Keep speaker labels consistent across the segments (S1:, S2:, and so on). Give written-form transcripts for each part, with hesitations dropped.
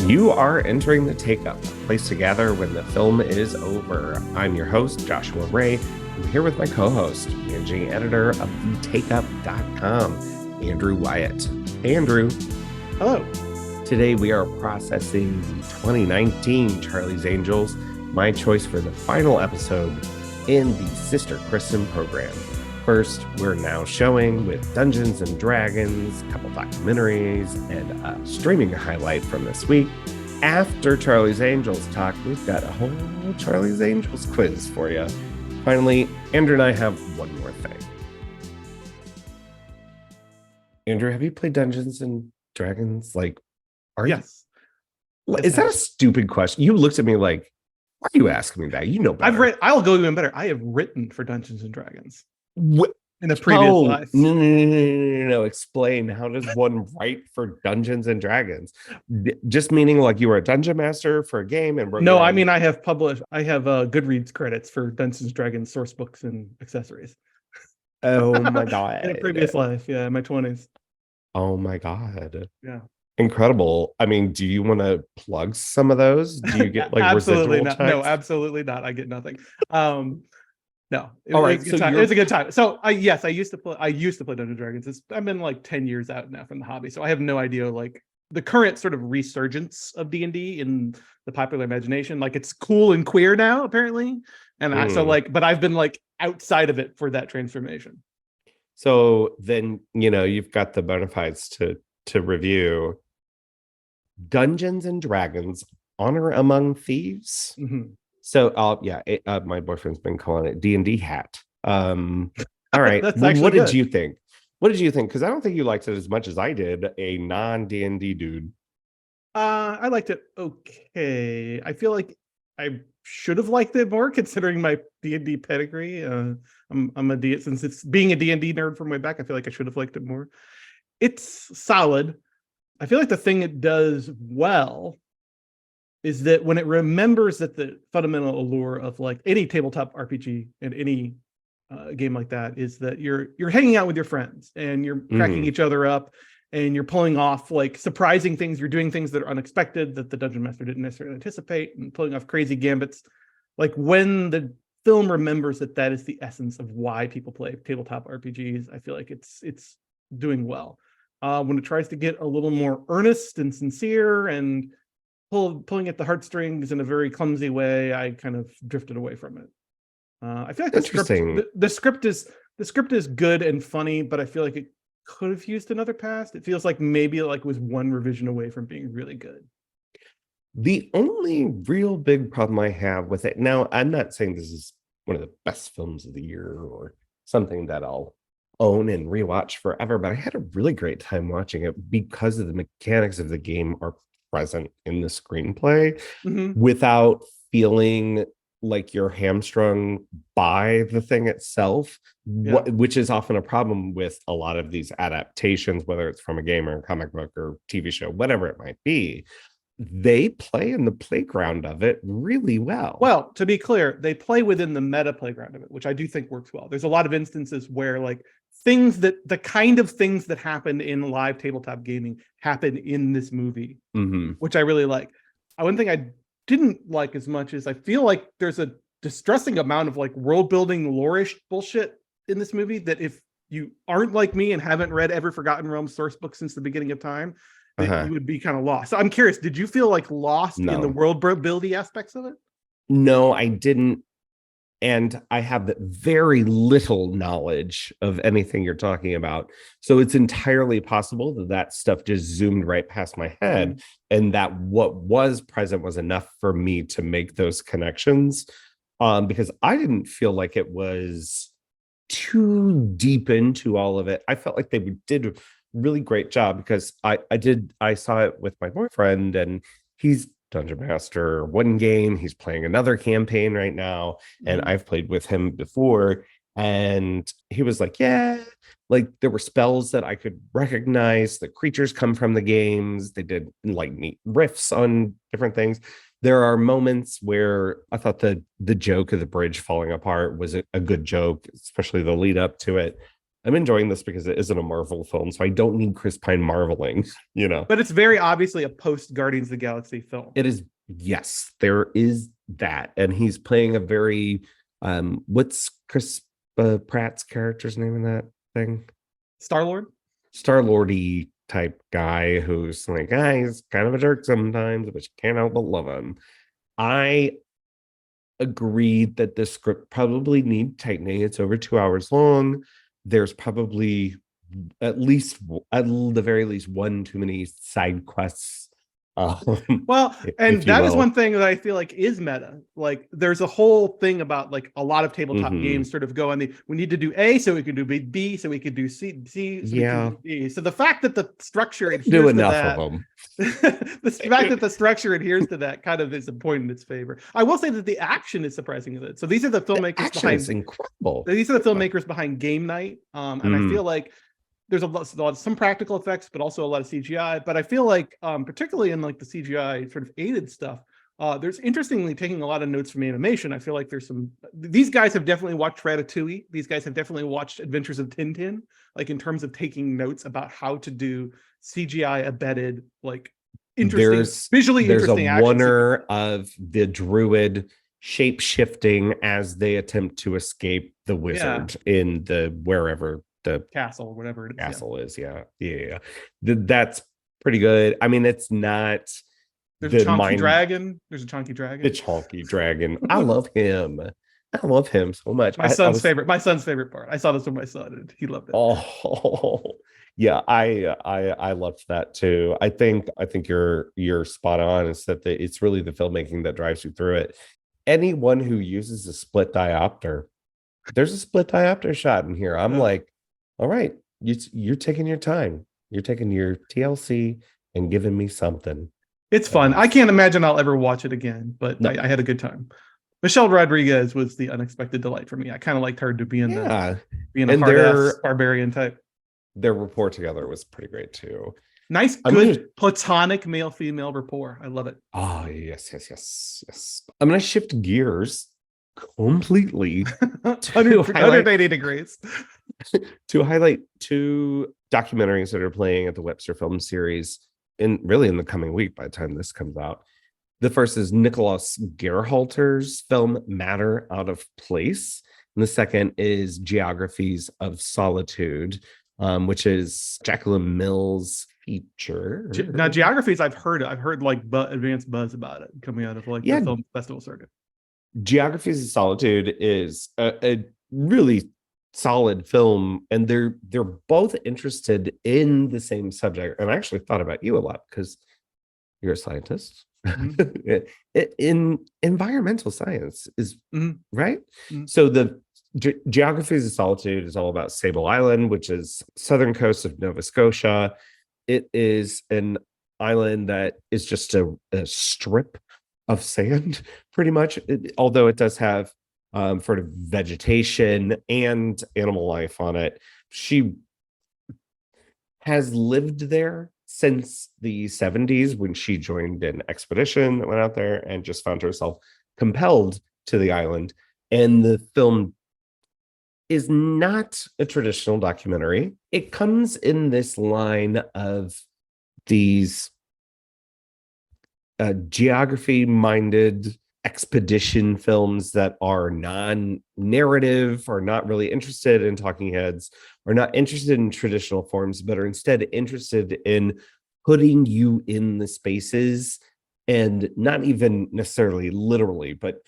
S1: You are entering the Take Up, a place to gather when the film is over. I'm your host, Joshua Ray. I'm here with my co-host, managing editor of thetakeup.com, Andrew Wyatt. Hey, Andrew.
S2: Hello.
S1: Today we are processing the 2019 Charlie's Angels, my choice for the final episode in the Sister Kristen program. First, we're now showing with Dungeons and Dragons, a couple documentaries, and a streaming highlight from this week. After Charlie's Angels talk, we've got a whole Charlie's Angels quiz for you. Finally, Andrew and I have one more thing. Andrew, have you played Dungeons and Dragons?
S2: Yes.
S1: Is that a stupid question? You looked at me like, why are you asking me that? You know better.
S2: I'll go even better. I have written for Dungeons and Dragons.
S1: What?
S2: In a previous life.
S1: No. Explain. How does one write for Dungeons and Dragons? Just meaning like you were a dungeon master for a game and
S2: no, I mean I have Goodreads credits for Dungeons and Dragons source books and accessories.
S1: Oh my god.
S2: In a previous life, yeah, in my 20s.
S1: Oh my god.
S2: Yeah.
S1: Incredible. I mean, do you want to plug some of those? Do you get like
S2: absolutely
S1: residual
S2: not?
S1: checks?
S2: No, absolutely not. I get nothing. No,
S1: all right.
S2: It was a good time. So I used to play Dungeons and Dragons. I've been like 10 years out now from the hobby, so I have no idea like the current sort of resurgence of D&D in the popular imagination. Like it's cool and queer now, apparently, and but I've been like outside of it for that transformation.
S1: So then you've got the bona fides to review. Dungeons and Dragons: Honor Among Thieves.
S2: Mm-hmm.
S1: So, my boyfriend's been calling it D&D hat. All right. What did you think? What did you think? Because I don't think you liked it as much as I did, a non-D&D dude.
S2: I liked it okay. I feel like I should have liked it more considering my D&D pedigree. Since it's being a D&D nerd from way back, I feel like I should have liked it more. It's solid. I feel like the thing it does well is that when it remembers that the fundamental allure of like any tabletop RPG and any game like that is that you're hanging out with your friends and you're cracking each other up and you're pulling off like surprising things. You're doing things that are unexpected that the dungeon master didn't necessarily anticipate and pulling off crazy gambits. Like when the film remembers that is the essence of why people play tabletop RPGs, I feel like it's doing well. When it tries to get a little more earnest and sincere and pulling at the heartstrings in a very clumsy way, I kind of drifted away from it. I feel like the script is good and funny, but I feel like it could have used another pass. It feels like maybe it was one revision away from being really good.
S1: The only real big problem I have with it now, I'm not saying this is one of the best films of the year or something that I'll own and rewatch forever, but I had a really great time watching it because of the mechanics of the game are present in the screenplay without feeling like you're hamstrung by the thing itself, which is often a problem with a lot of these adaptations, whether it's from a game or a comic book or TV show, whatever it might be. They play in the playground of it really well.
S2: Well, to be clear, they play within the meta playground of it, which I do think works well. There's a lot of instances where like the kind of things that happen in live tabletop gaming happen in this movie, which I really like. One thing I didn't like as much is I feel like there's a distressing amount of like world building lore-ish bullshit in this movie that if you aren't like me and haven't read every Forgotten Realms source book since the beginning of time, you would be kind of lost. So I'm curious, did you feel like lost in the world building aspects of it?
S1: No, I didn't. And I have very little knowledge of anything you're talking about. So it's entirely possible that stuff just zoomed right past my head and that what was present was enough for me to make those connections. Because I didn't feel like it was too deep into all of it. I felt like they did a really great job because I saw it with my boyfriend and he's Dungeon Master one game, he's playing another campaign right now, and I've played with him before, and he was like, yeah, like there were spells that I could recognize, the creatures come from the games, they did like neat riffs on different things. There are moments where I thought the joke of the bridge falling apart was a good joke, especially the lead up to it. I'm enjoying this because it isn't a Marvel film, so I don't need Chris Pine marveling, you know.
S2: But it's very obviously a post Guardians of the Galaxy film.
S1: It is, yes, there is that. And he's playing a very what's Chris Pratt's character's name in that thing?
S2: Star-Lord?
S1: Star-Lordy type guy who's like, he's kind of a jerk sometimes, but you can't help but love him. I agreed that this script probably need tightening. It's over 2 hours long. There's probably at the very least one too many side quests.
S2: Well, and
S1: if you
S2: that is
S1: will.
S2: one thing that I feel like is meta. Like there's a whole thing about like a lot of tabletop
S1: Mhm.
S2: games sort of go on we need to do A so we can do B so we can do C so we
S1: Yeah.
S2: can do D. So the fact that the structure adheres
S1: Do
S2: to
S1: enough
S2: that,
S1: of them.
S2: the fact that the structure adheres to that kind of is a point in its favor. I will say that the action is surprisingly good. So these are the filmmakers
S1: Action is incredible.
S2: These are the filmmakers behind Game Night. And I feel like there's a lot some practical effects, but also a lot of CGI. But I feel like, particularly in like the CGI sort of aided stuff, there's interestingly taking a lot of notes from animation. I feel like there's these guys have definitely watched Ratatouille. These guys have definitely watched Adventures of Tintin, like in terms of taking notes about how to do CGI embedded, like visually interesting
S1: a wonder of the druid shape shifting as they attempt to escape the wizard in the wherever the
S2: castle or whatever it is.
S1: Castle is, yeah. That's pretty good. I mean, it's not.
S2: There's a chunky dragon. The
S1: chonky dragon. I love him. I love him so much.
S2: My son's favorite part. I saw this with my son and he loved it.
S1: Oh, yeah. I loved that too. I think you're spot on. Is that it's really the filmmaking that drives you through it. Anyone who uses a split diopter, there's a split diopter shot in here. I'm like, all right, you're taking your time. You're taking your TLC and giving me something.
S2: It's fun. I can't imagine I'll ever watch it again, but no. I had a good time. Michelle Rodriguez was the unexpected delight for me. I kind of liked her to be in a hard-ass barbarian type.
S1: Their rapport together was pretty great too.
S2: Nice, good platonic male-female rapport. I love it.
S1: Oh, yes. I'm going to shift gears completely
S2: 180 degrees
S1: to highlight two documentaries that are playing at the Webster Film Series in the coming week by the time this comes out. The first is Nicholas Gerhalter's film Matter Out of Place, and the second is Geographies of Solitude, which is Jacqueline Mills' feature.
S2: Now, Geographies, I've heard like advanced buzz about it coming out of like the film festival circuit.
S1: Geographies of Solitude is a really solid film, and they're both interested in the same subject. And I actually thought about you a lot because you're a scientist. In environmental science is right. So the Geographies of Solitude is all about Sable Island, which is southern coast of Nova Scotia. It is an island that is just a strip of sand, pretty much, although it does have sort of vegetation and animal life on it. She has lived there since the 70s when she joined an expedition that went out there and just found herself compelled to the island. And the film is not a traditional documentary. It comes in this line of these geography-minded expedition films that are non-narrative, are not really interested in talking heads, are not interested in traditional forms, but are instead interested in putting you in the spaces, and not even necessarily literally, but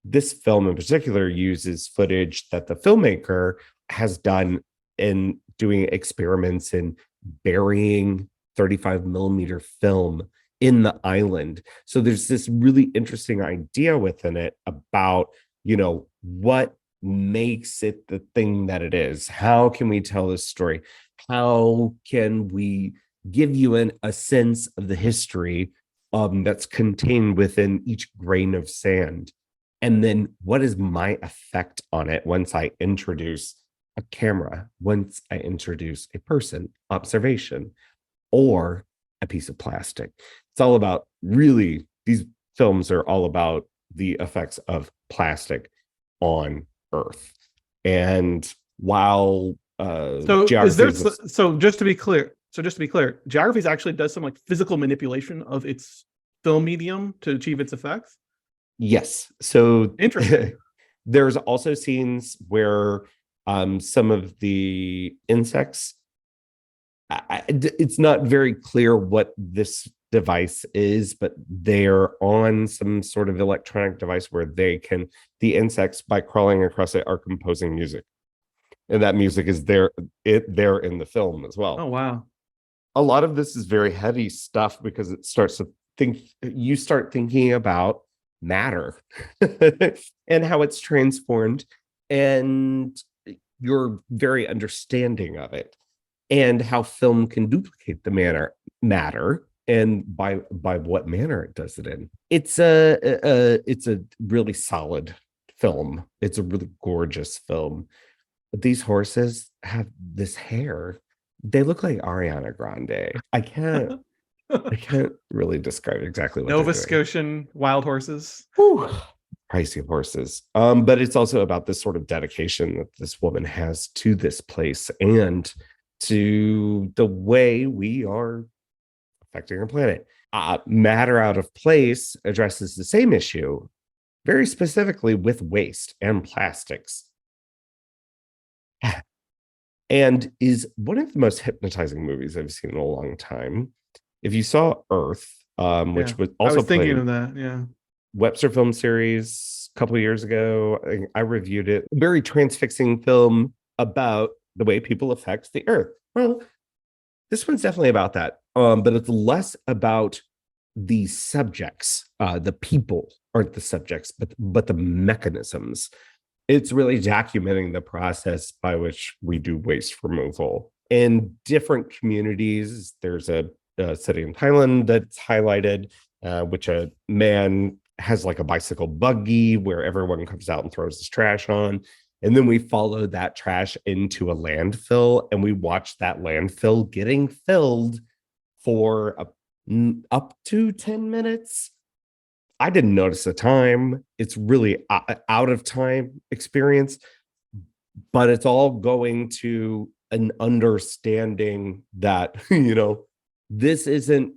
S1: this film in particular uses footage that the filmmaker has done in doing experiments in burying 35 millimeter film in the island. So there's this really interesting idea within it about, what makes it the thing that it is. How can we tell this story? How can we give you a sense of the history that's contained within each grain of sand? And then what is my effect on it once I introduce a camera, once I introduce a person, observation, or a piece of plastic? It's all about, really, these films are all about the effects of plastic on Earth. And while
S2: So is
S1: geography
S2: there?
S1: of this.
S2: So just to be clear, Geographies actually does some like physical manipulation of its film medium to achieve its effects.
S1: Yes. So
S2: Interesting.
S1: there's also scenes where some of the insects, it's not very clear what this device is, but they're on some sort of electronic device where the insects, by crawling across it, are composing music. And that music is there in the film as well.
S2: Oh wow.
S1: A lot of this is very heavy stuff because you start thinking about matter and how it's transformed, and you're very understanding of it, and how film can duplicate the matter, and by what manner it does it in. It's a really solid film. It's a really gorgeous film. These horses have this hair. They look like Ariana Grande. I can't really describe exactly what they're
S2: Nova
S1: doing.
S2: Scotian wild horses.
S1: Whew, pricey horses. But it's also about this sort of dedication that this woman has to this place and to the way we are affecting our planet. Matter Out of Place addresses the same issue very specifically with waste and plastics, and is one of the most hypnotizing movies I've seen in a long time. If you saw Earth,
S2: Yeah,
S1: which was
S2: I
S1: also
S2: was thinking
S1: played
S2: of that. Yeah.
S1: Webster Film Series a couple of years ago, I reviewed it. A very transfixing film about the way people affect the Earth. Well, this one's definitely about that, but it's less about the subjects. The people aren't the subjects, but the mechanisms. It's really documenting the process by which we do waste removal in different communities. There's a city in Thailand that's highlighted, which a man has like a bicycle buggy where everyone comes out and throws his trash on. And then we follow that trash into a landfill, and we watch that landfill getting filled for up to 10 minutes. I didn't notice the time. It's really out of time experience, but it's all going to an understanding that, this isn't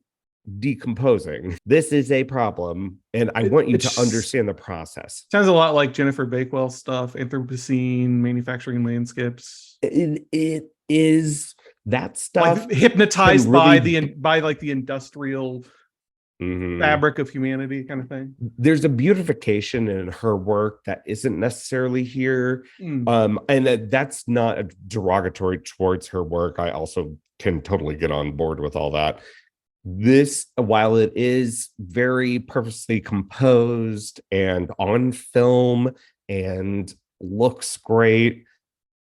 S1: decomposing. This is a problem. And I want you to understand the process.
S2: Sounds a lot like Jennifer Bakewell stuff, Anthropocene, manufacturing landscapes.
S1: It is that stuff.
S2: Like hypnotized
S1: really,
S2: by like the industrial fabric of humanity kind of thing.
S1: There's a beautification in her work that isn't necessarily here. And that's not a derogatory towards her work. I also can totally get on board with all that. This, while it is very purposely composed and on film and looks great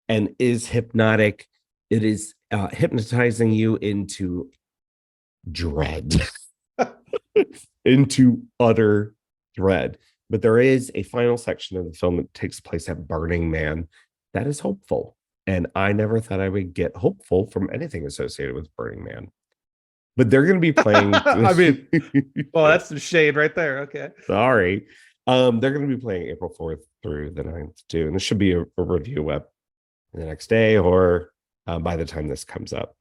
S1: and is hypnotic, it is hypnotizing you into dread. Into utter dread. But there is a final section of the film that takes place at Burning Man that is hopeful. And I never thought I would get hopeful from anything associated with Burning Man. But they're going to be playing.
S2: I mean, well, that's some shade right there. Okay.
S1: Sorry. They're going to be playing April 4th through the 9th too. And this should be a review up the next day or by the time this comes up.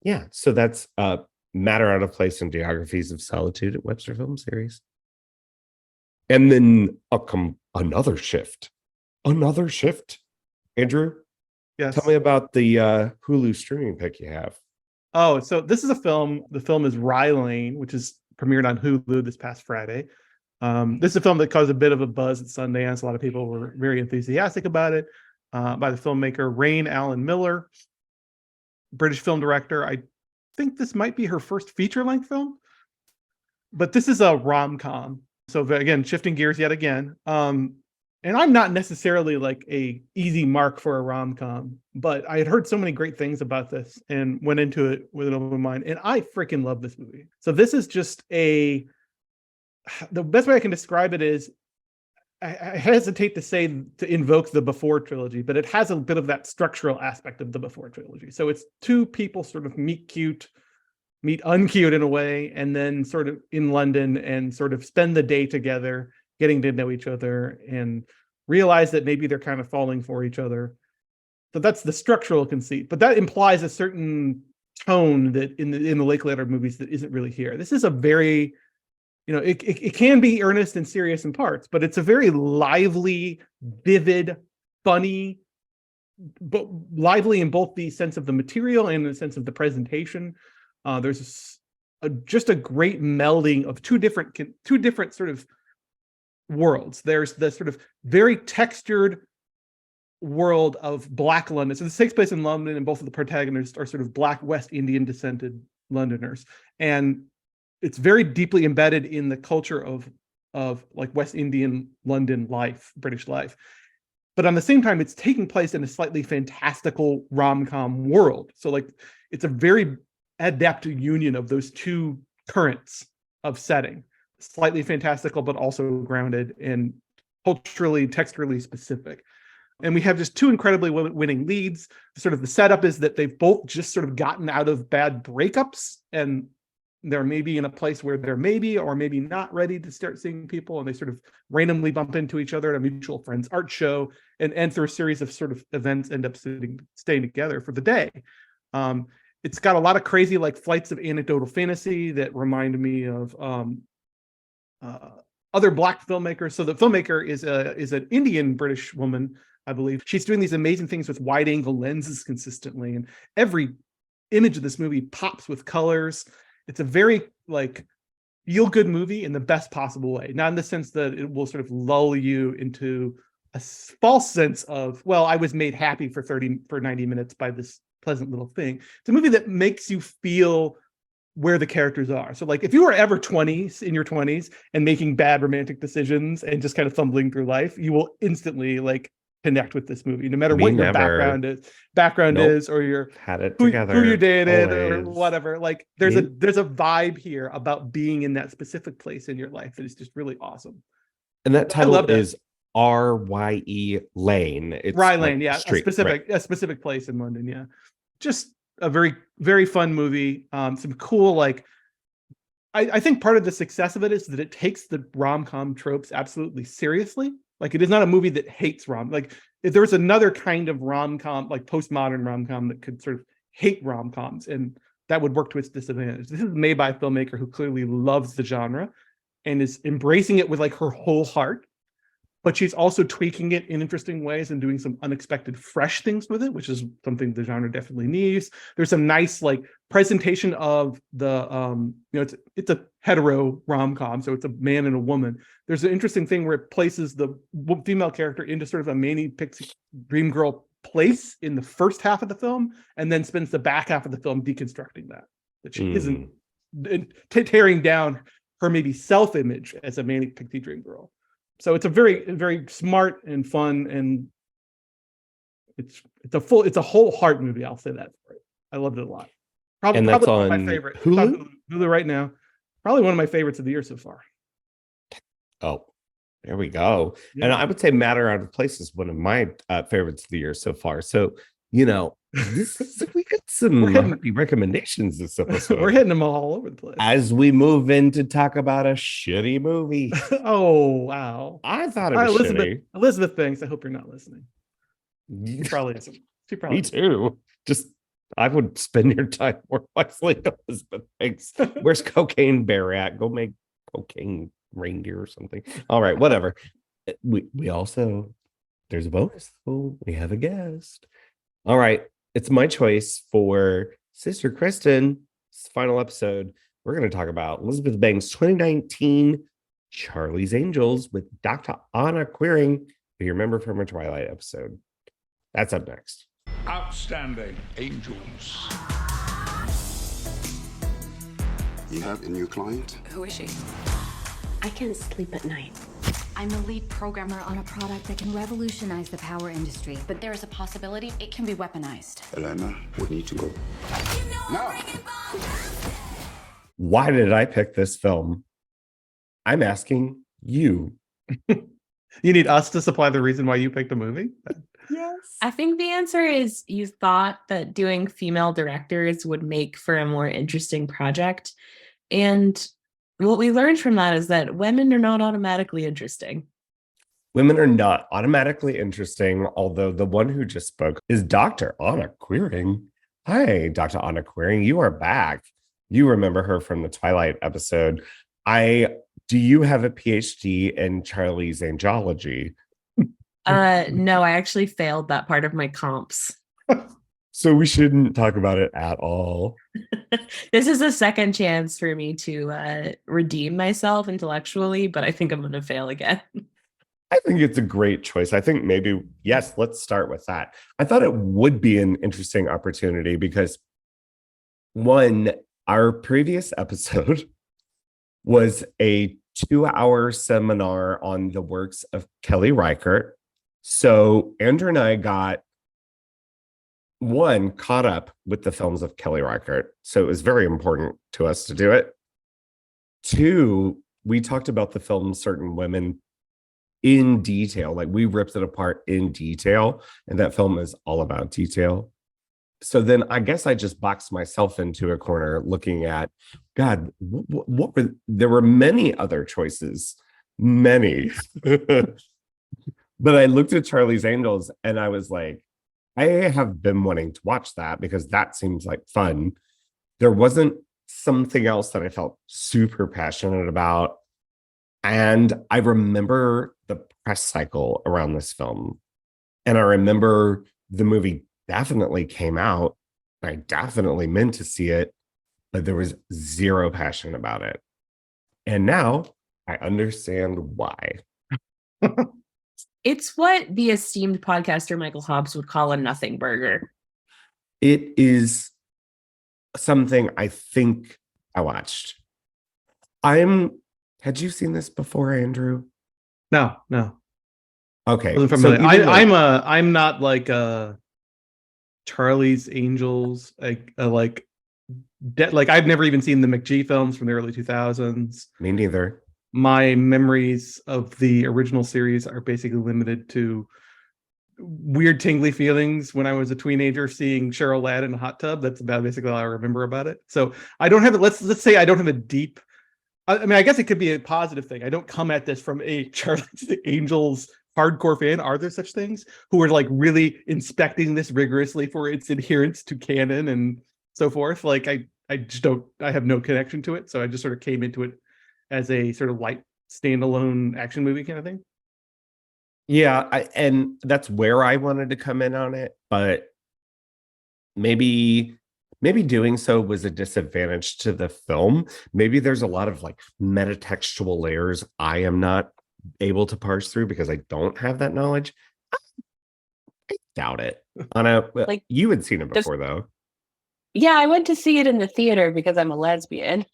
S1: Yeah. So that's Matter Out of Place and Geographies of Solitude at Webster Film Series. And then another shift. Andrew,
S2: yes.
S1: Tell me about the Hulu streaming pick you have.
S2: Oh, so this is a film. The film is Rye Lane, which is premiered on Hulu this past Friday. This is a film that caused a bit of a buzz at Sundance. A lot of people were very enthusiastic about it. By the filmmaker Rain Allen Miller, British film director. I think this might be her first feature-length film, but this is a rom-com. So again, shifting gears yet again. And I'm not necessarily like a easy mark for a rom-com, but I had heard so many great things about this and went into it with an open mind. And I freaking love this movie. So this is just the best way I can describe it is, I hesitate to invoke the Before trilogy, but it has a bit of that structural aspect of the Before trilogy. So it's two people sort of meet uncute in a way, and then sort of in London and sort of spend the day together, getting to know each other and realize that maybe they're kind of falling for each other. So that's the structural conceit, but that implies a certain tone that in the Linklater movies that isn't really here. This is a very, it can be earnest and serious in parts, but it's a very lively, vivid, funny, but lively in both the sense of the material and the sense of the presentation. There's just a great melding of two different sort of worlds. There's the sort of very textured world of Black London. So this takes place in London, and both of the protagonists are sort of Black West Indian descended Londoners, and it's very deeply embedded in the culture of like West Indian London life, British life. But on the same time, it's taking place in a slightly fantastical rom-com world. So like it's a very adept union of those two currents of setting, slightly fantastical, but also grounded and culturally, texturally specific. And we have just two incredibly winning leads. Sort of the setup is that they've both just sort of gotten out of bad breakups, and they're maybe in a place where they're maybe or maybe not ready to start seeing people, and they sort of randomly bump into each other at a mutual friend's art show, and through a series of sort of events end up staying together for the day. It's got a lot of crazy like flights of anecdotal fantasy that remind me of other Black filmmakers. So the filmmaker is an Indian British woman, I believe. She's doing these amazing things with wide angle lenses consistently, and every image of this movie pops with colors. It's a very like feel good movie in the best possible way, not in the sense that it will sort of lull you into a false sense of, well, I was made happy for 90 minutes by this pleasant little thing. It's a movie that makes you feel where the characters are. So like if you were ever in your 20s and making bad romantic decisions and just kind of fumbling through life, you will instantly like connect with this movie, no matter what your background is, or your
S1: had it together,
S2: who you dated or
S1: always.
S2: whatever. Like there's a vibe here about being in that specific place in your life that is just really awesome.
S1: And that title is RYE Lane. It's
S2: Rye Lane,
S1: like
S2: yeah,
S1: street,
S2: a specific place in London. Yeah, just a very, very fun movie. Some cool like. I think part of the success of it is that it takes the rom-com tropes absolutely seriously. Like it is not a movie that hates like if there was another kind of rom-com, like postmodern rom-com that could sort of hate rom-coms, and that would work to its disadvantage. This is made by a filmmaker who clearly loves the genre and is embracing it with like her whole heart, but she's also tweaking it in interesting ways and doing some unexpected fresh things with it, which is something the genre definitely needs. There's some nice like presentation of the it's a hetero rom-com, so it's a man and a woman. There's an interesting thing where it places the female character into sort of a Manic Pixie Dream Girl place in the first half of the film, and then spends the back half of the film deconstructing that she isn't tearing down her maybe self-image as a Manic Pixie Dream Girl. So it's a very, very smart and fun, and it's a whole heart movie. I'll say that for it. I loved it a lot. Probably
S1: that's
S2: one
S1: on
S2: of my favorites.
S1: Hulu?
S2: Hulu right now. Probably one of my favorites of the year so far.
S1: Oh, there we go.
S2: Yeah.
S1: And I would say Matter Out of Place is one of my favorites of the year so far. So, we got some hearty recommendations this episode.
S2: We're hitting them all over the place.
S1: As we move in to talk about a shitty movie.
S2: Oh, wow.
S1: I thought it was shitty.
S2: Elizabeth thinks, I hope you're not listening. She probably isn't.
S1: Me too. Just, I would spend your time more wisely, Elizabeth thinks. Where's Cocaine Bear at? Go make cocaine reindeer or something. All right, whatever. We also, there's a bonus. Oh, we have a guest. All right, it's my choice for Sister Kristen's final episode. We're going to talk about Elizabeth Banks' 2019 Charlie's Angels with Dr. Anna Quiring, who you remember from her Twilight episode. That's up next.
S3: Outstanding Angels.
S4: You have a new client?
S5: Who is she?
S6: I can't sleep at night.
S5: I'm the lead programmer on a product that can revolutionize the power industry, but there is a possibility it can be weaponized.
S4: Elena, we need to go. Now!
S1: Why did I pick this film? I'm asking you.
S2: You need us to supply the reason why you picked a movie?
S6: Yes.
S7: I think the answer is you thought that doing female directors would make for a more interesting project. And what we learned from that is that women are not automatically interesting.
S1: Women are not automatically interesting, although the one who just spoke is Dr. Anna Quiring. Hi, Dr. Anna Quiring. You are back. You remember her from the Twilight episode. Do you have a PhD in Charlie's angelology?
S7: No, I actually failed that part of my comps.
S1: So we shouldn't talk about it at all.
S7: This is a second chance for me to redeem myself intellectually, but I think I'm going to fail again.
S1: I think it's a great choice. I think maybe, yes, let's start with that. I thought it would be an interesting opportunity because, one, our previous episode was a 2-hour seminar on the works of Kelly Reichardt. So Andrew and I got, one, caught up with the films of Kelly Reichardt. So it was very important to us to do it. Two, we talked about the film Certain Women in detail. Like, we ripped it apart in detail, and that film is all about detail. So then I guess I just boxed myself into a corner looking at, God, what were, there were many other choices, many. But I looked at Charlie's Angels and I was like, I have been wanting to watch that because that seems like fun. There wasn't something else that I felt super passionate about. And I remember the press cycle around this film. And I remember the movie definitely came out. I definitely meant to see it, but there was zero passion about it. And now I understand why.
S7: It's what the esteemed podcaster Michael Hobbs would call a nothing burger.
S1: It is something I think I watched. Had you seen this before, Andrew?
S2: No.
S1: Okay.
S2: Wasn't familiar. I'm not like Charlie's Angels, like I've never even seen the McGee films from the early 2000s.
S1: Me neither.
S2: My memories of the original series are basically limited to weird tingly feelings when I was a teenager seeing Cheryl Ladd in a hot tub. That's about basically all I remember about it. So I don't have it. Let's say I don't have a deep. I mean, I guess it could be a positive thing. I don't come at this from a Charlie's Angels hardcore fan. Are there such things who are like really inspecting this rigorously for its adherence to canon and so forth? Like I just don't. I have no connection to it, so I just sort of came into it as a sort of light standalone action movie kind of thing.
S1: Yeah, and that's where I wanted to come in on it, but maybe doing so was a disadvantage to the film. Maybe there's a lot of like metatextual layers I am not able to parse through because I don't have that knowledge. I doubt it. Anna, like, you had seen it before though.
S6: Yeah, I went to see it in the theater because I'm a lesbian.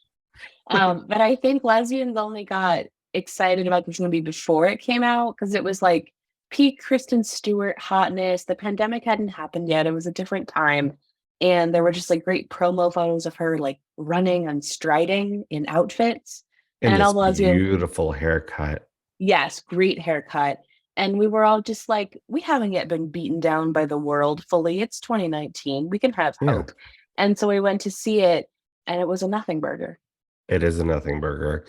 S6: But I think lesbians only got excited about this movie before it came out because it was like peak Kristen Stewart hotness. The pandemic hadn't happened yet. It was a different time. And there were just like great promo photos of her like running and striding in outfits.
S1: And all the lesbians, beautiful haircut.
S6: Yes, great haircut. And we were all just like, we haven't yet been beaten down by the world fully. It's 2019. We can have hope. And so we went to see it, and it was a nothing burger.
S1: It is a nothing burger.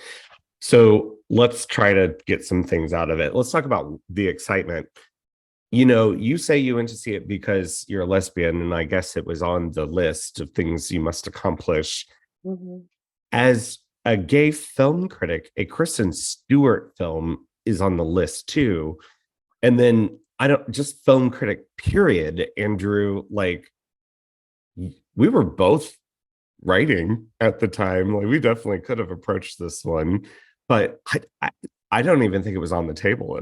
S1: So let's try to get some things out of it. Let's talk about the excitement. You know, you say you went to see it because you're a lesbian, and I guess it was on the list of things you must accomplish.
S6: Mm-hmm.
S1: As a gay film critic, a Kristen Stewart film is on the list too. And then just film critic, period. Andrew, like, we were both writing at the time. Like, we definitely could have approached this one, but I don't even think it was on the table.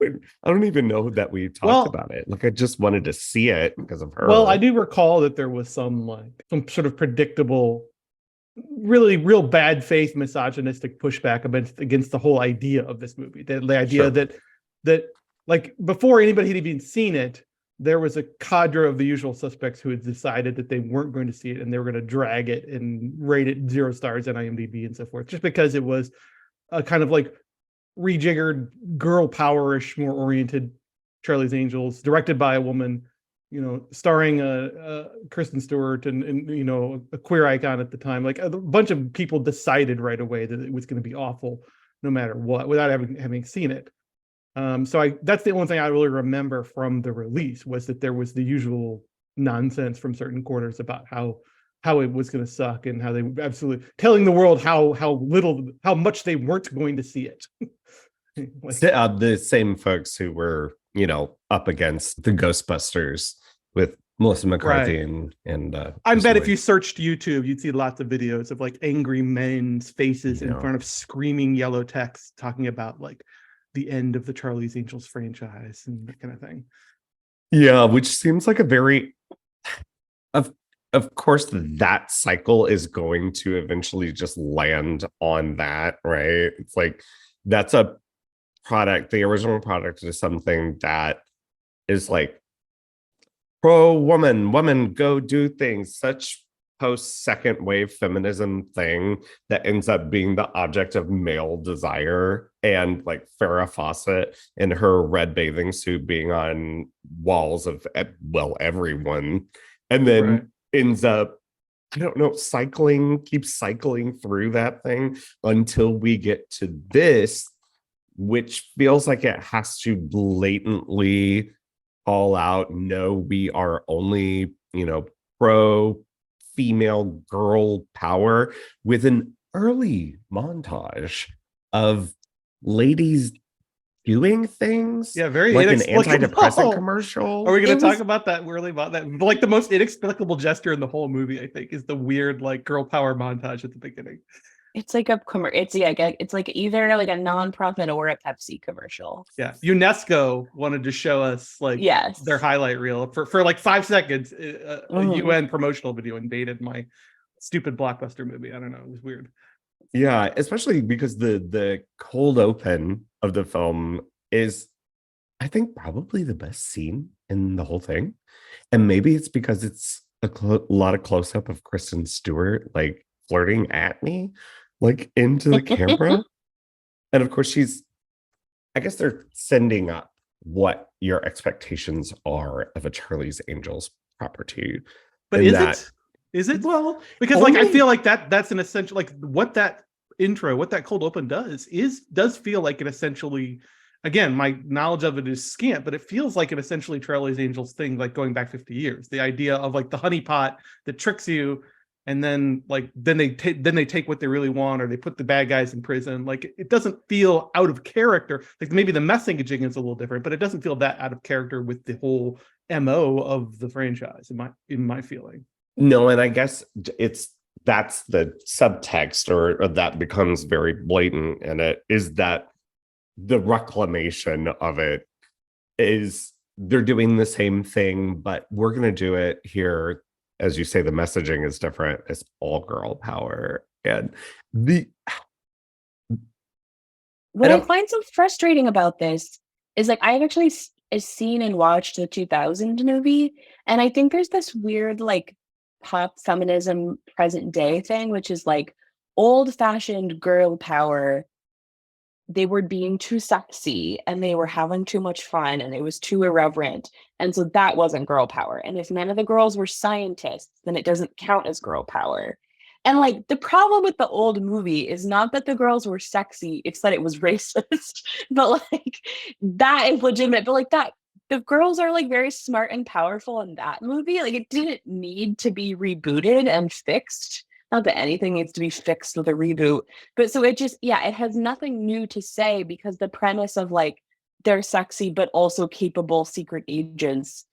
S1: I don't even know that we talked about it. Like, I just wanted to see it because of her.
S2: Well, I do recall that there was some sort of predictable, really real bad faith misogynistic pushback against the whole idea of this movie. The idea that like before anybody had even seen it, there was a cadre of the usual suspects who had decided that they weren't going to see it and they were going to drag it and rate it 0 stars on IMDb and so forth, just because it was a kind of like rejiggered girl power-ish, more oriented Charlie's Angels, directed by a woman, you know, starring Kristen Stewart and you know, a queer icon at the time. Like a bunch of people decided right away that it was going to be awful no matter what, without having seen it. So that's the only thing I really remember from the release, was that there was the usual nonsense from certain quarters about how it was going to suck, and how they were absolutely telling the world how much they weren't going to see it.
S1: The same folks who were, up against the Ghostbusters with Melissa McCarthy and
S2: I bet if
S1: Kristen
S2: you searched YouTube, you'd see lots of videos of like angry men's faces in front of screaming yellow text talking about like the end of the Charlie's Angels franchise and that kind of thing.
S1: Yeah, which seems like a very of course that cycle is going to eventually just land on that, right? It's like that's a product, the original product is something that is like pro woman go do things, such post second wave feminism thing that ends up being the object of male desire, and like Farrah Fawcett in her red bathing suit being on walls of everyone, and then ends up, I don't know, keeps cycling through that thing until we get to this, which feels like it has to blatantly call out, no, we are only, pro female girl power, with an early montage of ladies doing things.
S2: Yeah, very
S1: like an
S2: inexplicable.
S1: antidepressant commercial.
S2: Are we going to talk about that really about that? Like the most inexplicable gesture in the whole movie, I think, is the weird like girl power montage at the beginning.
S6: It's like it's like either like a nonprofit or a Pepsi commercial.
S2: Yeah, UNESCO wanted to show us like their highlight reel for like 5 seconds, a UN promotional video, and dated my stupid blockbuster movie. I don't know, it was weird.
S1: Yeah, especially because the cold open of the film is, I think, probably the best scene in the whole thing. And maybe it's because it's a lot of close up of Kristen Stewart like flirting at me, like into the camera. And of course I guess they're sending up what your expectations are of a Charlie's Angels property.
S2: But is it? Well, because like I feel like that's an essential, like what that cold open does feel like an essentially, again, my knowledge of it is scant, but it feels like an essentially Charlie's Angels thing, like going back 50 years. The idea of like the honeypot that tricks you, and then like then they take what they really want, or they put the bad guys in prison. Like it doesn't feel out of character. Like maybe the messaging is a little different, but it doesn't feel that out of character with the whole MO of the franchise, in my feeling.
S1: No, and I guess that's the subtext, or that becomes very blatant in it, is that the reclamation of it is they're doing the same thing, but we're going to do it here. As you say, the messaging is different. It's all girl power. And
S6: what I find so frustrating about this is like I've actually seen and watched the 2000 movie, and I think there's this weird like pop feminism present day thing, which is like old-fashioned girl power. They were being too sexy and they were having too much fun and it was too irreverent, and so that wasn't girl power. And if none of the girls were scientists, then it doesn't count as girl power. And like the problem with the old movie is not that the girls were sexy, it's that it was racist. But like that is legitimate, but like that the girls are like very smart and powerful in that movie. Like it didn't need to be rebooted and fixed. Not that anything needs to be fixed with a reboot, but so it has nothing new to say, because the premise of like they're sexy but also capable secret agents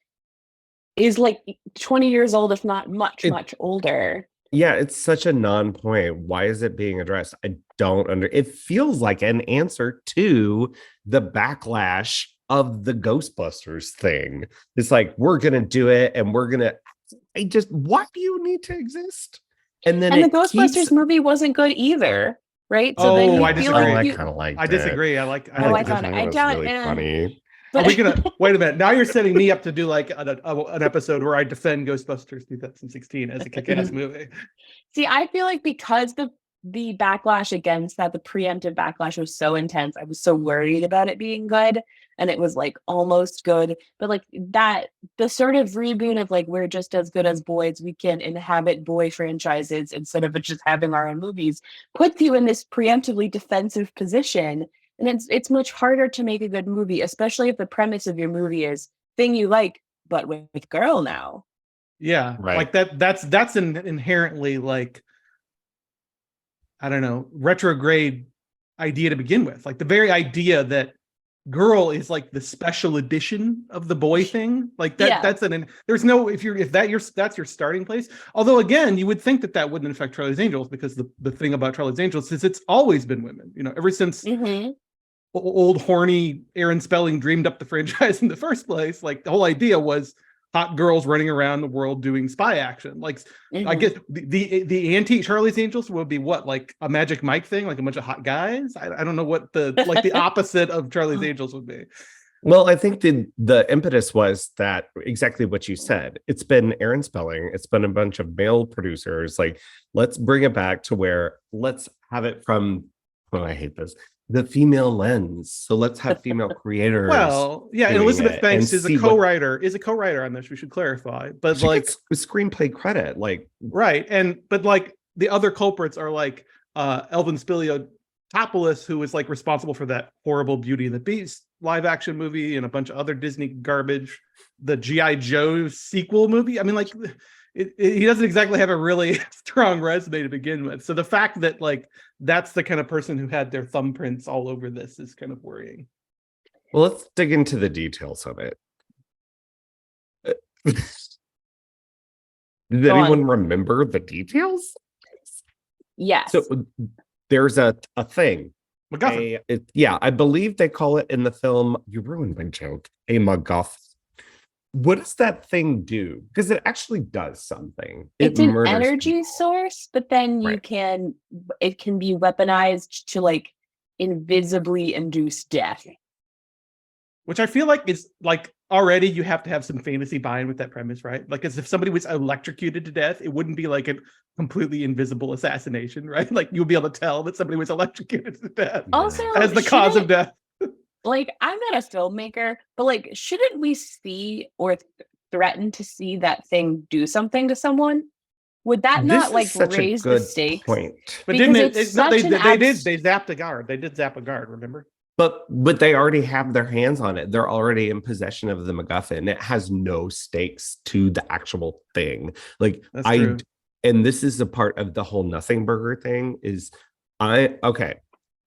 S6: is like 20 years old, if not much older.
S1: Yeah, it's such a non-point. Why is it being addressed? I don't it feels like an answer to the backlash of the Ghostbusters thing. It's like, we're gonna do it, and why do you need to exist? And then
S6: the Ghostbusters movie wasn't good either, right?
S2: So then I disagree.
S1: I kind of like.
S2: I disagree. I thought
S1: it. I thought it was really funny.
S2: But are we gonna wait a minute? Now you're setting me up to do like an episode where I defend Ghostbusters 2016 as a kick-ass movie.
S6: See, I feel like because the backlash against that, the preemptive backlash was so intense, I was so worried about it being good, and it was like almost good. But like that, the sort of reboot of like, we're just as good as boys, we can inhabit boy franchises instead of just having our own movies, puts you in this preemptively defensive position. And it's much harder to make a good movie, especially if the premise of your movie is thing you like, but with girl now.
S2: Yeah,
S1: Right.
S2: like that's an inherently like, I don't know, retrograde idea to begin with. Like the very idea that girl is like the special edition of the boy thing, like that.
S6: Yeah.
S2: There's no, if that's your starting place. Although again, you would think that wouldn't affect Charlie's Angels, because the thing about Charlie's Angels is it's always been women. You know, ever since old horny Aaron Spelling dreamed up the franchise in the first place. Like the whole idea was hot girls running around the world doing spy action. Like I guess the anti Charlie's Angels would be what, like a Magic Mike thing, like a bunch of hot guys. I don't know what the like the opposite of Charlie's Angels would be.
S1: Well, I think the impetus was that exactly what you said. It's been Aaron Spelling. It's been a bunch of male producers. Like, let's bring it back to where let's have it from, oh, I hate this, the female lens. So let's have female creators.
S2: Well, yeah, and Elizabeth Banks is a co-writer on this. We should clarify, but
S1: she
S2: like
S1: gets screenplay credit, like
S2: right, but like the other culprits are like Elvin Spiliotopoulos, who is like responsible for that horrible Beauty and the Beast live action movie and a bunch of other Disney garbage, the G.I. Joe sequel movie. I mean, like he doesn't exactly have a really strong resume to begin with. So the fact that like that's the kind of person who had their thumbprints all over this is kind of worrying.
S1: Well, let's dig into the details of it. Did anyone remember the details?
S6: Yes.
S1: So there's a thing.
S2: MacGuffin.
S1: I believe they call it in the film, you ruined my joke, a MacGuffin. What does that thing do? Because it actually does something.
S6: It's an energy source, but then it can be weaponized to like invisibly induce death.
S2: Which I feel like is like already you have to have some fantasy buy-in with that premise, right? Like as if somebody was electrocuted to death, it wouldn't be like a completely invisible assassination, right? Like you'll be able to tell that somebody was electrocuted to death
S6: Also,
S2: as the cause of death.
S6: Like, I'm not a filmmaker, but like, shouldn't we see or threaten to see that thing do something to someone? Would that not like raise the stakes?
S1: Point.
S2: But didn't it? No, they did. They zapped a guard. They did zap a guard. Remember?
S1: But they already have their hands on it. They're already in possession of the MacGuffin. It has no stakes to the actual thing. Like
S2: That's true.
S1: And this is a part of the whole nothing burger thing.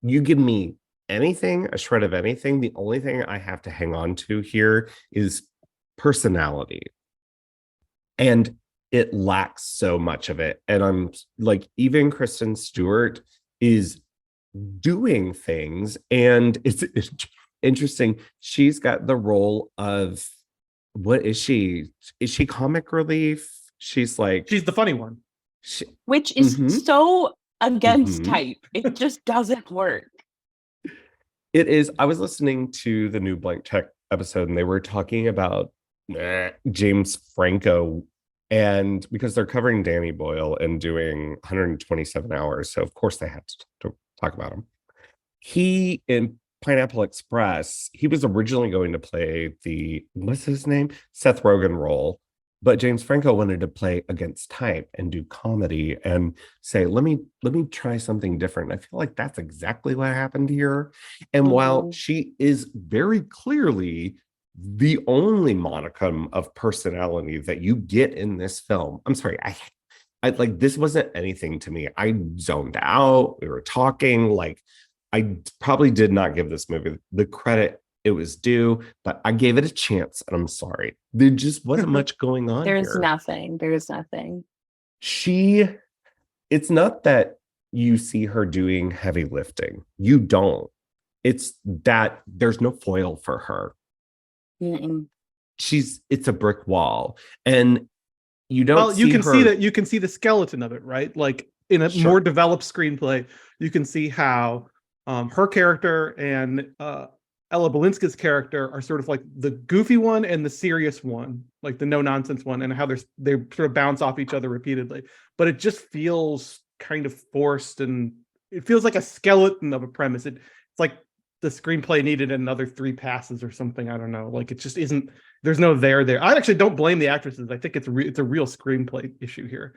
S1: You give me anything, a shred of anything, the only thing I have to hang on to here is personality. And it lacks so much of it. And I'm like, even Kristen Stewart is doing things, and it's interesting. She's got the role of, what is she? Is she comic relief? She's
S2: the funny one.
S6: Which is so against type. It just doesn't work.
S1: It is. I was listening to the new Blank Check episode, and they were talking about James Franco, and because they're covering Danny Boyle and doing 127 hours, so of course they had to talk about him. He, in Pineapple Express, he was originally going to play what's his name? Seth Rogen role, but James Franco wanted to play against type and do comedy and say, let me try something different. I feel like that's exactly what happened here. And while she is very clearly the only modicum of personality that you get in this film, I'm sorry, I like, this wasn't anything to me. I zoned out. We were talking, like, I probably did not give this movie the credit it was due, but I gave it a chance, and I'm sorry. There just wasn't much going on.
S6: There's nothing.
S1: It's not that you see her doing heavy lifting. You don't. It's that there's no foil for her. It's a brick wall. And you don't. Well,
S2: you can see the skeleton of it, right? Like in a more developed screenplay, you can see how her character and Ella Balinska's character are sort of like the goofy one and the serious one, like the no nonsense one, and how they sort of bounce off each other repeatedly. But it just feels kind of forced, and it feels like a skeleton of a premise. It's like the screenplay needed another 3 passes or something. I don't know. Like it just isn't. There's no there. I actually don't blame the actresses. I think it's a real screenplay issue here.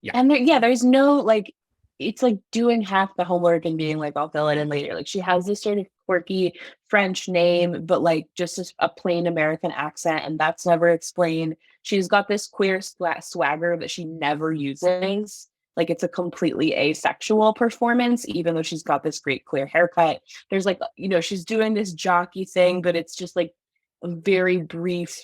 S6: Yeah, and there's no like it's like doing half the homework and being like, I'll fill it in later. Like she has this sort of quirky French name, but like just a plain American accent, and that's never explained. She's got this queer swagger that she never uses. Like it's a completely asexual performance, even though she's got this great clear haircut. There's like, she's doing this jockey thing, but it's just like a very brief,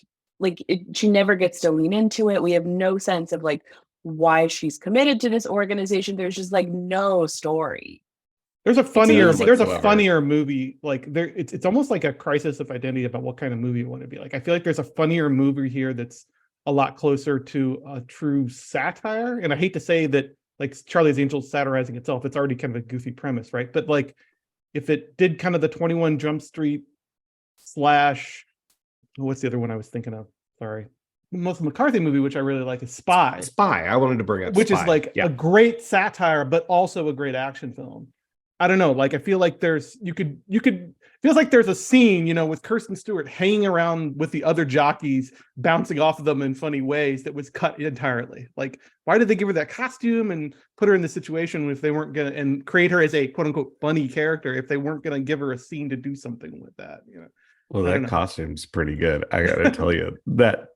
S6: she never gets to lean into it. We have no sense of like why she's committed to this organization. There's just like no story.
S2: There's a funnier
S1: whatsoever.
S2: movie like there. It's almost like a crisis of identity about what kind of movie you want to be. Like I feel like there's a funnier movie here that's a lot closer to a true satire. And I hate to say that like Charlie's Angels satirizing itself. It's already kind of a goofy premise, right? But like if it did kind of the 21 Jump Street / what's the other one I was thinking of? Sorry. Most McCarthy movie, which I really like, is Spy.
S1: I wanted to bring up
S2: which
S1: Spy.
S2: is like a great satire, but also a great action film. I don't know. Like I feel like there's feels like there's a scene, with Kirsten Stewart hanging around with the other jockeys, bouncing off of them in funny ways that was cut entirely. Like, why did they give her that costume and put her in the situation if they weren't gonna and create her as a quote unquote funny character if they weren't gonna give her a scene to do something with that?
S1: Well, that costume's pretty good. I gotta tell you that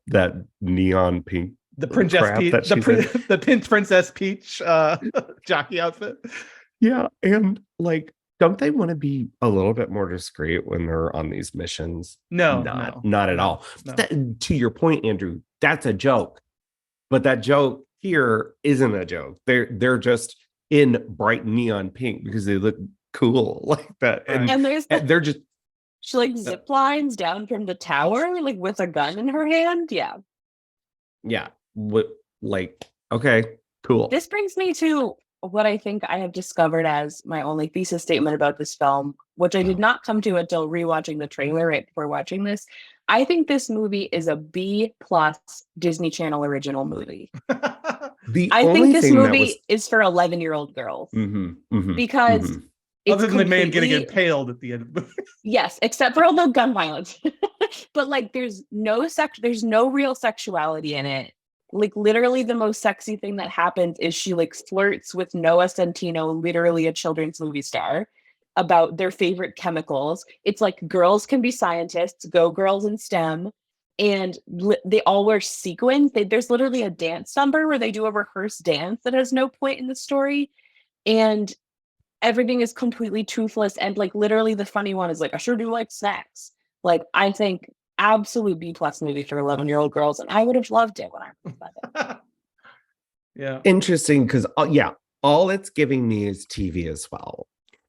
S1: neon pink,
S2: the Princess Peach, the Pink Princess Peach jockey outfit.
S1: Yeah, and like, don't they want to be a little bit more discreet when they're on these missions?
S2: No,
S1: not at all.
S2: No.
S1: To your point, Andrew, that's a joke, but that joke here isn't a joke. They're just in bright neon pink because they look cool like that,
S6: and
S1: they're just.
S6: She like zip lines down from the tower, like with a gun in her hand. Yeah.
S1: Okay, cool.
S6: This brings me to what I think I have discovered as my only thesis statement about this film, which I did not come to until rewatching the trailer right before watching this. I think this movie is a B+ Disney Channel original movie. I think this movie is for 11-year-old girls because
S2: other than the man getting impaled at the end of the movie.
S6: Yes, except for all the gun violence. But like there's no real sexuality in it. Like literally the most sexy thing that happens is she like flirts with Noah Centino, literally a children's movie star, about their favorite chemicals. It's like girls can be scientists, go girls in STEM. And they all wear sequins. There's literally a dance number where they do a rehearsed dance that has no point in the story. And everything is completely toothless. And like literally the funny one is like, I sure do like snacks. Like I think absolute B+ movie for 11-year-old girls, and I would have loved it when I was about it.
S2: Yeah,
S1: interesting because all it's giving me is TV as well.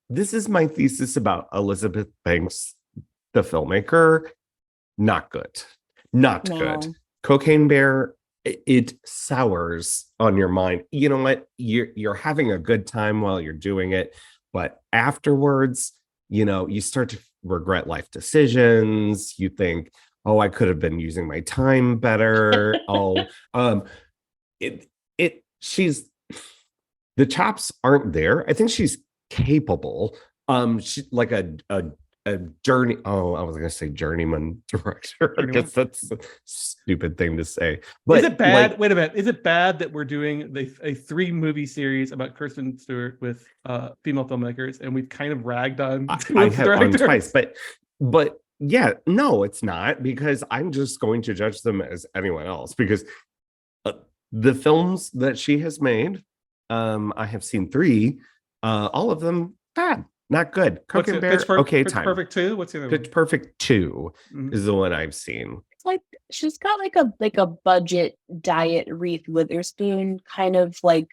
S1: This is my thesis about Elizabeth Banks, the filmmaker. Not good. Good. Cocaine Bear, it sours on your mind. You know what? You're having a good time while you're doing it, but afterwards, you start to regret life decisions. You think, oh, I could have been using my time better. She's the chops aren't there. I think she's capable. She's like a journey. Oh, I was gonna say journeyman director. I guess that's a stupid thing to say. But
S2: is it bad? Wait a minute. Is it bad that we're doing a 3-movie series about Kristen Stewart with female filmmakers, and we've kind of ragged on?
S1: I have on twice, but yeah, no, it's not, because I'm just going to judge them as anyone else, because the films that she has made, I have seen 3, all of them bad. Not good. Cocaine Bear, okay,
S2: Pitch
S1: time.
S2: Perfect 2? What's the other
S1: Pitch Perfect 2 is the one I've seen.
S6: It's like she's got like a budget diet Reese Witherspoon kind of like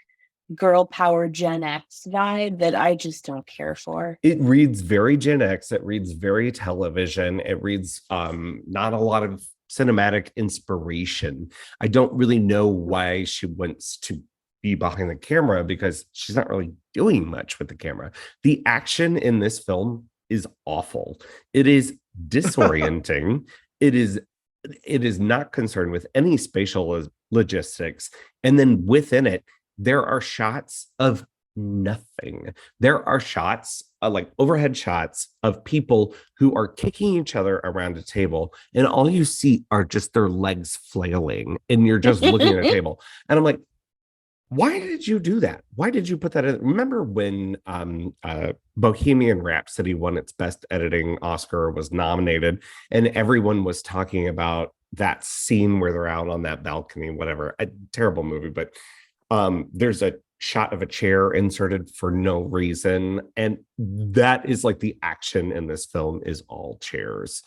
S6: girl power Gen X vibe that I just don't care for.
S1: It reads very Gen X. It reads very television. It reads not a lot of cinematic inspiration. I don't really know why she wants to be behind the camera, because she's not really doing much with the camera. The action in this film is awful. It is disorienting. It is not concerned with any spatial logistics. And then within it, there are shots of nothing. There are shots, like overhead shots of people who are kicking each other around a table, and all you see are just their legs flailing, and you're just looking at a table. And I'm like, Why did you do that? Why did you put that in? Remember when Bohemian Rhapsody won its best editing Oscar, was nominated, and everyone was talking about that scene where they're out on that balcony, whatever. A terrible movie, but there's a shot of a chair inserted for no reason. And that is like the action in this film is all chairs.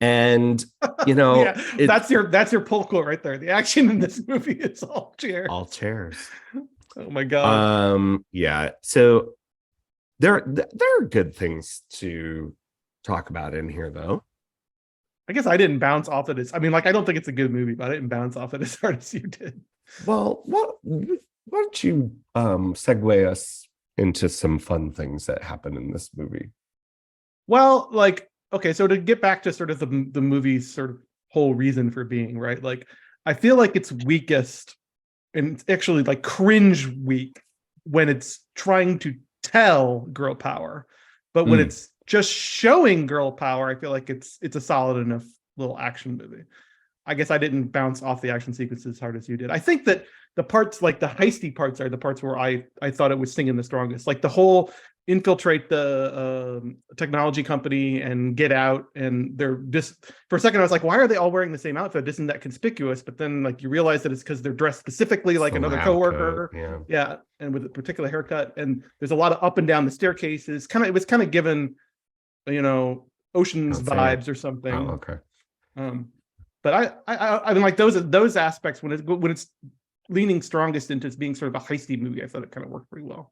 S1: And
S2: Yeah, that's your pull quote right there. The action in this movie is all chairs.
S1: All chairs.
S2: Oh my god.
S1: Yeah. So there are good things to talk about in here, though.
S2: I guess I didn't bounce off it as, I mean, like, I don't think it's a good movie, but I didn't bounce off it as hard as you did.
S1: Well, why don't you segue us into some fun things that happen in this movie?
S2: Well, like, okay, so to get back to sort of the movie's sort of whole reason for being, right? Like, I feel like it's weakest and it's actually like cringe weak when it's trying to tell girl power, but when it's just showing girl power, I feel like it's a solid enough little action movie. I guess I didn't bounce off the action sequences as hard as you did. I think that the parts, like the heisty parts, are the parts where I thought it was singing the strongest. Like the whole infiltrate the technology company and get out, and they're just, for a second I was like, why are they all wearing the same outfit? Isn't that conspicuous? But then like you realize that it's because they're dressed specifically like another coworker. Yeah, and with a particular haircut. And there's a lot of up and down the staircases. It was kind of given, Ocean's vibes or something.
S1: Oh, okay.
S2: But I mean, like those aspects when it's leaning strongest into being sort of a heisty movie, I thought it kind of worked pretty well.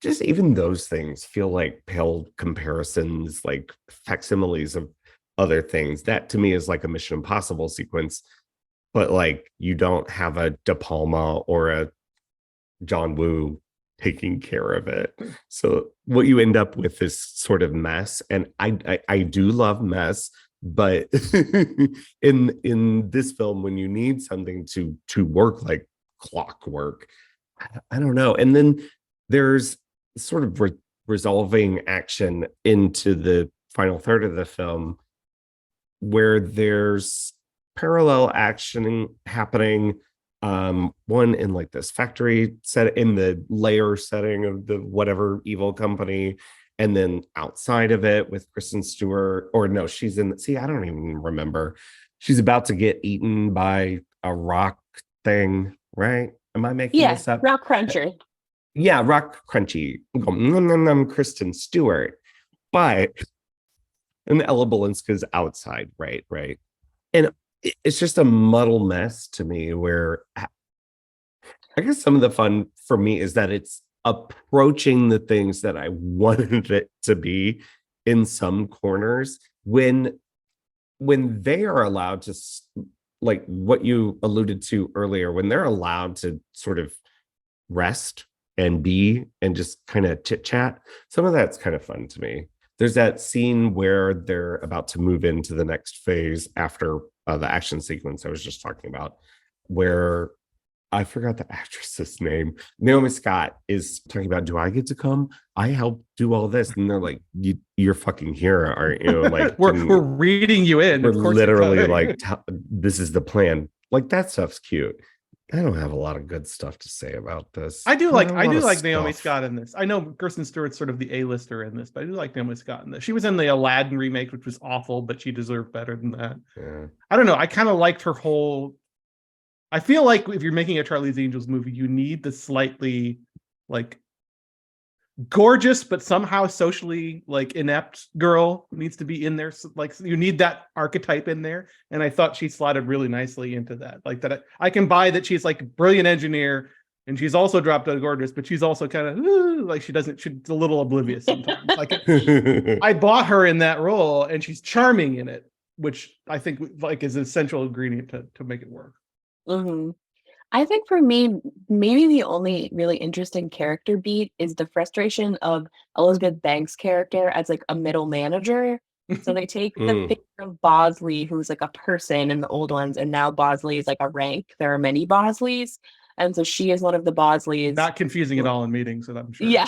S1: Just even those things feel like pale comparisons, like facsimiles of other things. That to me is like a Mission Impossible sequence, but like you don't have a De Palma or a John Woo taking care of it. So what you end up with is sort of mess. And I do love mess, but in this film, when you need something to work like clockwork, I don't know. And then there's sort of resolving action into the final third of the film where there's parallel action happening, one in like this factory set in the layer setting of the whatever evil company, and then outside of it with Kristen Stewart, or no, she's in, see, I don't even remember. She's about to get eaten by a rock thing, right? Am I making this up?
S6: Rock Cruncher.
S1: Yeah, Rock Crunchy. Kristen Stewart. But, and Ella Balinska's outside, right? And it's just a muddle mess to me where I guess some of the fun for me is that it's approaching the things that I wanted it to be in some corners when they are allowed to, like what you alluded to earlier, when they're allowed to sort of rest and be and just kind of chit chat. Some of that's kind of fun to me. There's that scene where they're about to move into the next phase after the action sequence I was just talking about, where I forgot the actress's name. Naomi Scott is talking about, do I get to come? I help do all this. And they're like, you're fucking here, aren't you? Like
S2: we're reading you in.
S1: We're literally like, this is the plan. Like that stuff's cute. I don't have a lot of good stuff to say about this.
S2: I do like Naomi Scott in this. I know Kristen Stewart's sort of the A-lister in this, but I do like Naomi Scott in this. She was in the Aladdin remake, which was awful, but she deserved better than that.
S1: Yeah.
S2: I don't know. I kind of liked her whole. I feel like if you're making a Charlie's Angels movie, you need the slightly like gorgeous but somehow socially like inept girl needs to be in there. Like you need that archetype in there, and I thought she slotted really nicely into that. Like that, I can buy that she's like a brilliant engineer and she's also dropped out gorgeous, but she's also kind of like she's a little oblivious sometimes. Like I bought her in that role, and she's charming in it, which I think like is an essential ingredient to make it work.
S6: Mm-hmm. I think for me, maybe the only really interesting character beat is the frustration of Elizabeth Banks' character as like a middle manager. So they take the picture of Bosley, who's like a person in the old ones, and now Bosley is like a rank. There are many Bosleys. And so she is one of the Bosleys.
S2: Not confusing at all in meetings, so I'm sure.
S6: Yeah.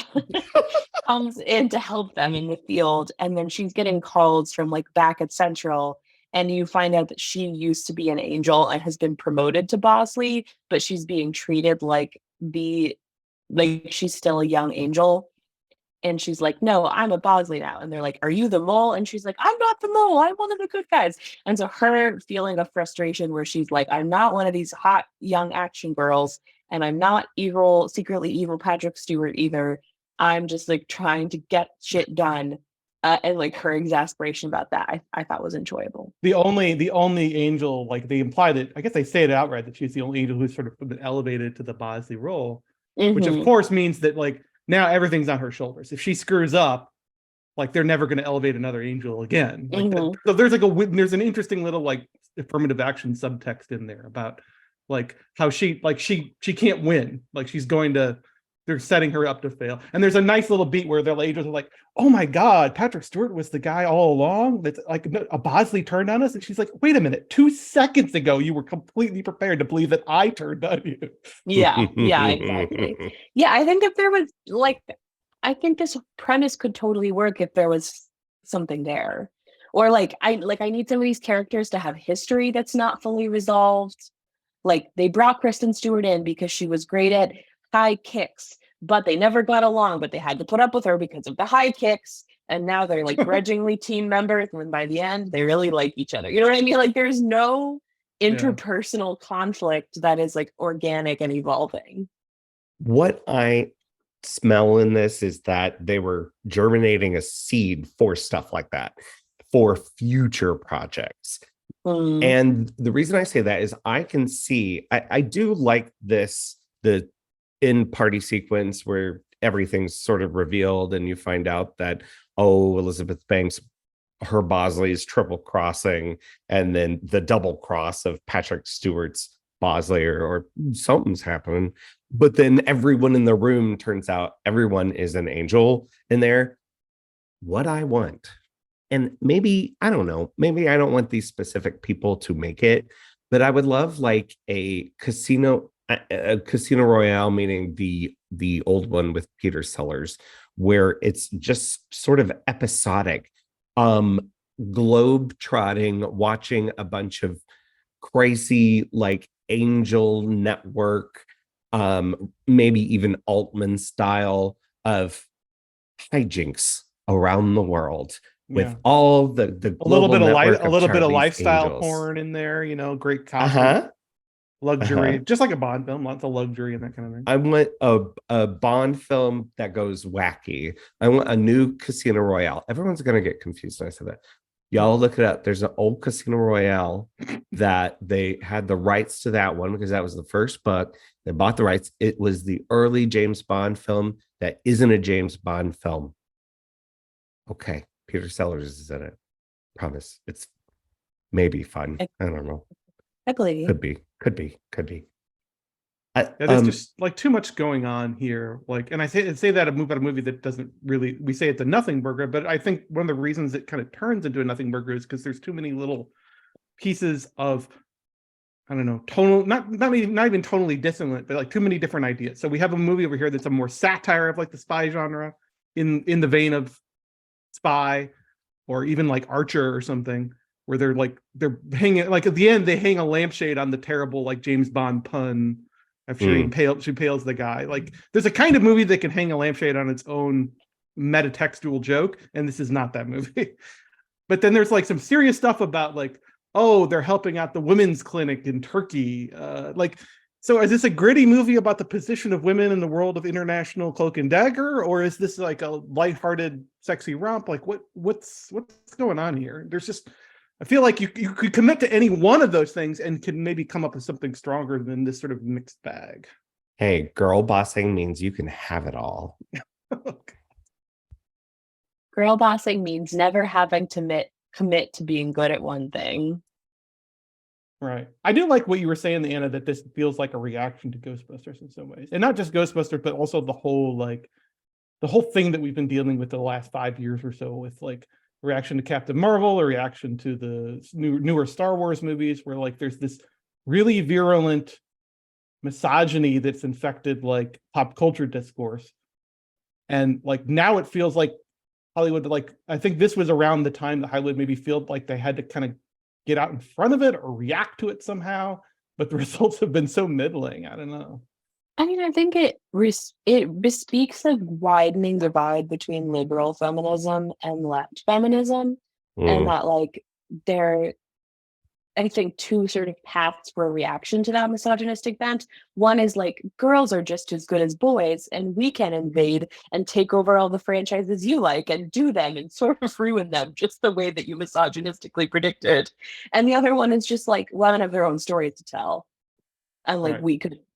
S6: Comes in to help them in the field. And then she's getting calls from like back at Central. And you find out that she used to be an angel and has been promoted to Bosley, but she's being treated like she's still a young angel. And she's like, no, I'm a Bosley now. And they're like, are you the mole? And she's like, I'm not the mole. I'm one of the good guys. And so her feeling of frustration where she's like, I'm not one of these hot young action girls, and I'm not evil, secretly evil Patrick Stewart either. I'm just like trying to get shit done. And like her exasperation about that, I thought was enjoyable.
S2: The only angel, like they imply that, I guess they say it outright, that she's the only angel who's sort of been elevated to the Bosley role, which of course means that like now everything's on her shoulders. If she screws up, like they're never going to elevate another angel again. Like so there's there's an interesting little like affirmative action subtext in there about like how she can't win. Like they're setting her up to fail. And there's a nice little beat where their angels are like, oh my God, Patrick Stewart was the guy all along. That's like a Bosley turned on us. And she's like, wait a minute, 2 seconds ago, you were completely prepared to believe that I turned on you.
S6: Yeah, exactly. Yeah, I think if there was I think this premise could totally work if there was something there. Or I need some of these characters to have history that's not fully resolved. Like they brought Kristen Stewart in because she was great at high kicks, but they never got along, but they had to put up with her because of the high kicks. And now they're like grudgingly team members. And by the end, they really like each other. You know what I mean? Like there's no interpersonal conflict that is like organic and evolving.
S1: What I smell in this is that they were germinating a seed for stuff like that, for future projects. And the reason I say that is I can see, I do like the in party sequence where everything's sort of revealed and you find out that, oh, Elizabeth Banks, her Bosley is triple crossing, and then the double cross of Patrick Stewart's Bosley or something's happening. But then everyone in the room, turns out everyone is an angel in there. What I want, and maybe, I don't know, maybe I don't want these specific people to make it, but I would love like a casino Royale, meaning the old one with Peter Sellers, where it's just sort of episodic, globe trotting, watching a bunch of crazy like angel network, maybe even Altman style of hijinks around the world with all the
S2: a little bit of
S1: Charlie's
S2: lifestyle
S1: Angels.
S2: Porn in there, great coffee. Luxury, just like a Bond film, lots of luxury and that kind of thing.
S1: I want a Bond film that goes wacky. I want a new Casino Royale. Everyone's gonna get confused when I say that. Y'all look it up. There's an old Casino Royale that they had the rights to that one because that was the first book. They bought the rights. It was the early James Bond film that isn't a James Bond film. Okay, Peter Sellers is in it. Promise. It's maybe fun. I don't know.
S6: I believe you.
S1: Could be.
S2: There's just like too much going on here. Like, and I say that about a movie that doesn't really. We say it's a nothing burger, but I think one of the reasons it kind of turns into a nothing burger is because there's too many little pieces of, I don't know, tonal, not even tonally dissonant, but like too many different ideas. So we have a movie over here that's a more satire of like the spy genre, in the vein of Spy, or even like Archer or something, where they're hanging, like at the end they hang a lampshade on the terrible like James Bond pun after she impales the guy. Like there's a kind of movie that can hang a lampshade on its own metatextual joke, and this is not that movie. But then there's like some serious stuff about like, oh, they're helping out the women's clinic in Turkey. So is this a gritty movie about the position of women in the world of international cloak and dagger, or is this like a lighthearted, sexy romp? Like what's going on here? There's just, I feel like you could commit to any one of those things and can maybe come up with something stronger than this sort of mixed bag.
S1: Hey, girl bossing means you can have it all.
S2: Okay.
S6: Girl bossing means never having to commit to being good at one thing.
S2: Right. I do like what you were saying, Anna, that this feels like a reaction to Ghostbusters in some ways. And not just Ghostbusters, but also the whole thing that we've been dealing with the last 5 years or so, with like reaction to Captain Marvel, a reaction to the newer Star Wars movies, where like there's this really virulent misogyny that's infected like pop culture discourse. And like now it feels like Hollywood, like I think this was around the time that Hollywood maybe felt like they had to kind of get out in front of it or react to it somehow, but the results have been so middling. I don't know.
S6: I mean, I think it bespeaks a widening divide between liberal feminism and left feminism, and that like there, I think, two sort of paths for a reaction to that misogynistic bent. One is like girls are just as good as boys, and we can invade and take over all the franchises you like and do them and sort of ruin them just the way that you misogynistically predicted. And the other one is just like women have their own stories to tell, and like
S2: Right.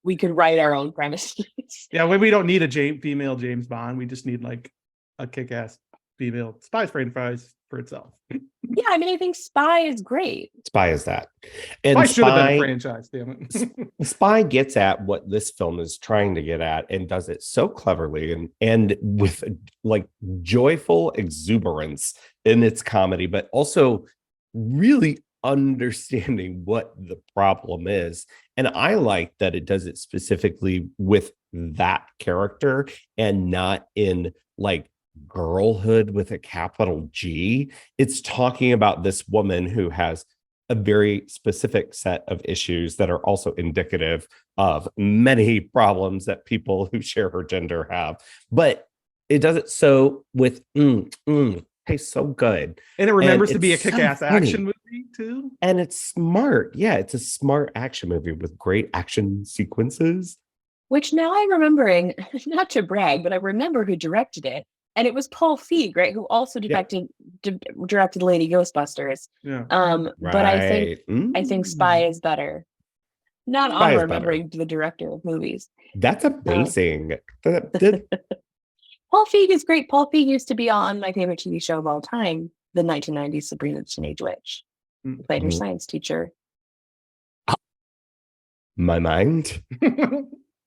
S6: we could write our own premises.
S2: Yeah, we don't need a female James Bond. We just need like a kick-ass female spies franchise for itself.
S6: Yeah, I mean, I think Spy is great.
S1: Spy is that. And
S2: Spy should have been a
S1: Spy,
S2: franchise, damn it.
S1: Spy gets at what this film is trying to get at and does it so cleverly and with like joyful exuberance in its comedy, but also really understanding what the problem is. And I like that it does it specifically with that character and not in like girlhood with a capital G. It's talking about this woman who has a very specific set of issues that are also indicative of many problems that people who share her gender have. But it does it so with tastes so good.
S2: And it remembers to
S1: it's
S2: be a
S1: so
S2: kick-ass
S1: funny.
S2: action movie too.
S1: And it's smart. Yeah, it's a smart action movie with great action sequences.
S6: Which now I'm remembering, not to brag, but I remember who directed it. And it was Paul Feig, right? Who also directed Lady Ghostbusters.
S2: Yeah.
S6: But I
S1: Right.
S6: think Spy is better. Not
S1: Spy
S6: on
S1: is
S6: remembering the director of movies.
S1: That's amazing.
S6: Paul Feig is great. Paul Feig used to be on my favorite TV show of all time, the 1990s Sabrina the Teenage Witch. He played her science teacher.
S1: My mind.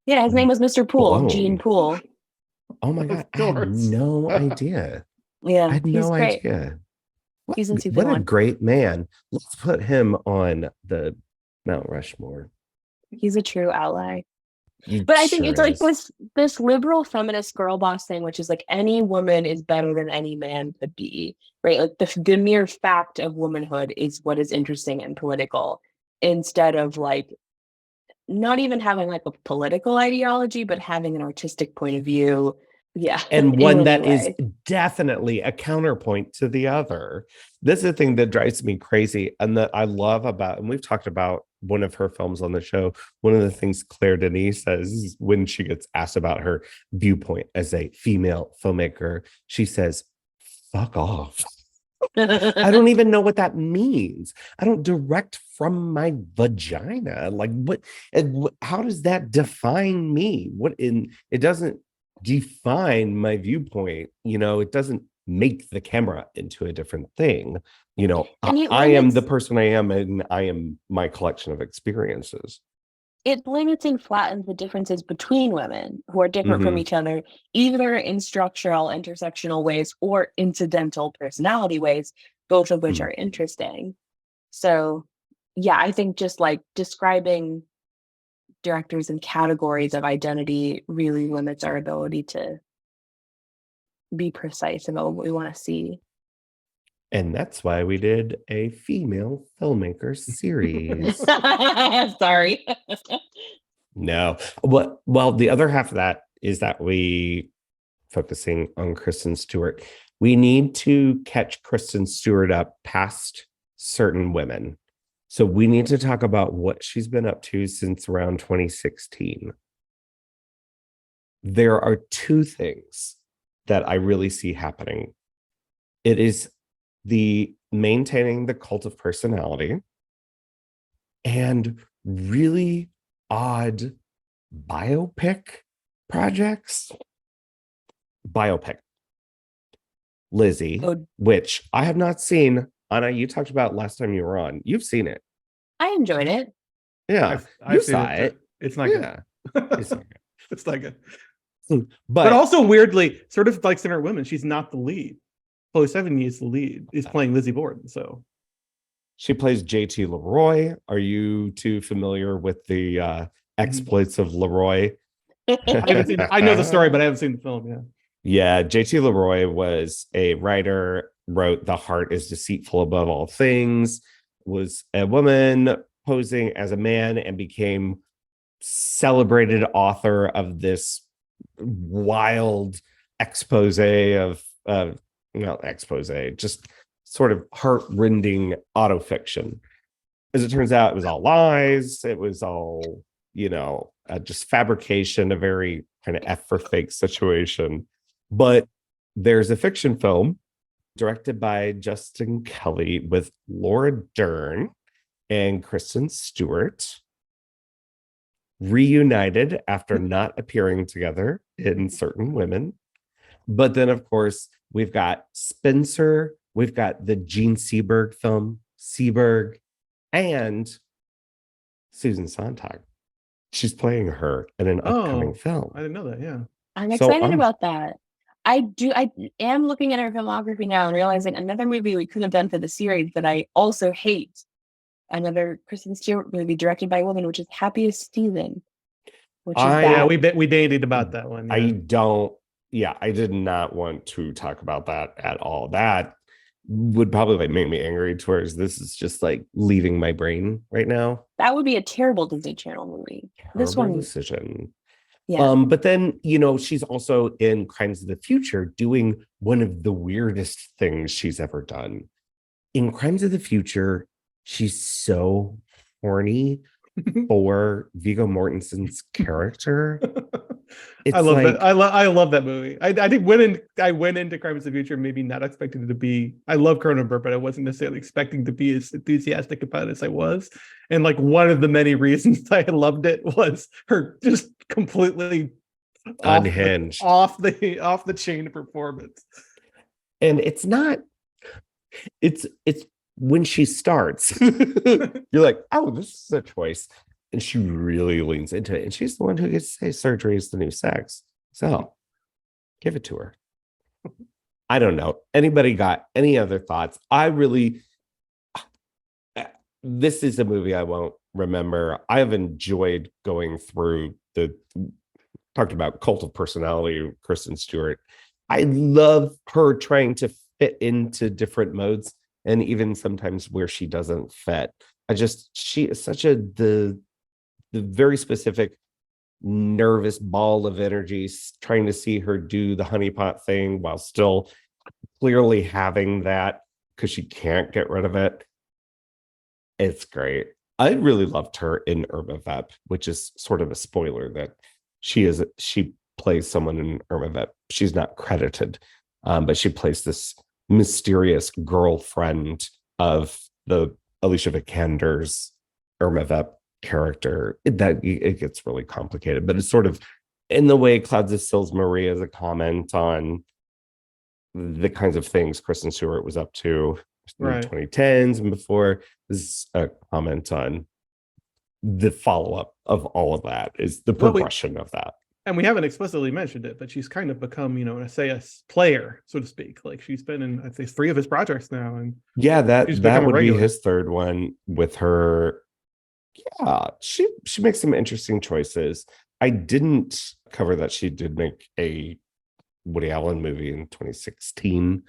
S6: Yeah, his name was Mr. Poole,
S1: Blown.
S6: Gene Poole.
S1: Oh my God. I had no idea.
S6: Yeah,
S1: I had
S6: he's
S1: no
S6: great.
S1: idea.
S6: He's in season
S1: What a
S6: 1.
S1: great man. Let's put him on the Mount Rushmore.
S6: He's a true ally.
S1: He
S6: But I think
S1: sure
S6: it's like
S1: is.
S6: this liberal feminist girl boss thing, which is like any woman is better than any man could be, right? Like the mere fact of womanhood is what is interesting and political, instead of like not even having like a political ideology, but having an artistic point of view. Yeah.
S1: And
S6: in
S1: one
S6: any
S1: that is
S6: way.
S1: definitely a counterpoint to the other. This is the thing that drives me crazy and that I love about, and we've talked about one of her films on the show. One of the things Claire Denis says when she gets asked about her viewpoint as a female filmmaker, she says, fuck off. I don't even know what that means. I don't direct from my vagina. Like how does that define me? It doesn't define my viewpoint. It doesn't make the camera into a different thing. I am the person I am, and I am my collection of experiences.
S6: It limits and flattens the differences between women who are different from each other, either in structural, intersectional ways or incidental personality ways, both of which are interesting. So, yeah, I think just like describing directors in categories of identity really limits our ability to be precise about what we want to see.
S1: And that's why we did a female filmmaker series.
S6: Sorry.
S1: No. Well, the other half of that is that we focusing on Kristen Stewart. We need to catch Kristen Stewart up past certain women. So we need to talk about what she's been up to since around 2016. There are two things that I really see happening. It is the maintaining the cult of personality and really odd biopic projects. Biopic. Lizzie, which I have not seen. Anna, you talked about last time you were on. You've seen it.
S6: I enjoyed it.
S1: Yeah,
S2: I've
S1: saw
S2: seen
S1: it.
S2: It's not good.
S1: It's not good.
S2: It's not good.
S1: But
S2: also weirdly, sort of like Center Women, she's not the lead. Chloe Sevigny is the lead, is playing Lizzie Borden. So
S1: she plays JT Leroy. Are you too familiar with the exploits of Leroy?
S2: I know the story, but I haven't seen the film yet.
S1: Yeah, JT Leroy was a writer, wrote The Heart is Deceitful Above All Things, was a woman posing as a man and became celebrated author of this wild expose of just sort of heart-rending autofiction. As it turns out, it was all lies. It was all, just fabrication, a very kind of F for fake situation. But there's a fiction film directed by Justin Kelly with Laura Dern and Kristen Stewart, reunited after not appearing together in Certain Women. But then, of course, we've got Spencer, we've got the Gene Seberg film, Seberg, and Susan Sontag. She's playing her in an upcoming film.
S2: I didn't know that. Yeah.
S6: I'm excited about that. I am looking at her filmography now and realizing another movie we could have done for the series that I also hate. Another Kristen Stewart movie directed by a woman, which is Happiest Season. Which is
S2: yeah, we dated about that one. Yeah.
S1: I did not want to talk about that at all. That would probably make me angry towards this is just like leaving my brain right now.
S6: That would be a terrible Disney Channel movie. This one
S1: decision.
S6: Yeah.
S1: But then, she's also in Crimes of the Future doing one of the weirdest things she's ever done. In Crimes of the Future, she's so horny for Viggo Mortensen's character.
S2: I love that. I love that movie. I think I went into Crimes of the Future maybe not expecting it to be. I love Cronenberg, but I wasn't necessarily expecting to be as enthusiastic about it as I was. And like one of the many reasons I loved it was her just completely
S1: unhinged,
S2: off the chain performance.
S1: And it's not. It's when she starts, you're like, oh, this is a choice. And she really leans into it. And she's the one who gets to say surgery is the new sex. So give it to her. I don't know. Anybody got any other thoughts? This is a movie I won't remember. I have enjoyed going through talked about Cult of Personality, Kristen Stewart. I love her trying to fit into different modes. And even sometimes where she doesn't fit. She is such the very specific nervous ball of energy, trying to see her do the honeypot thing while still clearly having that because she can't get rid of it. It's great. I really loved her in Irma Vep, which is sort of a spoiler that she plays someone in Irma Vep. She's not credited, but she plays this mysterious girlfriend of the Alicia Vikander's Irma Vep character. It gets really complicated, but it's sort of in the way Clouds of Sils Marie is a comment on the kinds of things Kristen Stewart was up to in the 2010s and before. This is a comment on the follow-up of all of that, is the progression of that.
S2: And we haven't explicitly mentioned it, but she's kind of become, an essayist player, so to speak. Like she's been in, I'd say, 3 of his projects now. And
S1: yeah, that would be his third one with her. Yeah, she makes some interesting choices. I didn't cover that she did make a Woody Allen movie in 2016.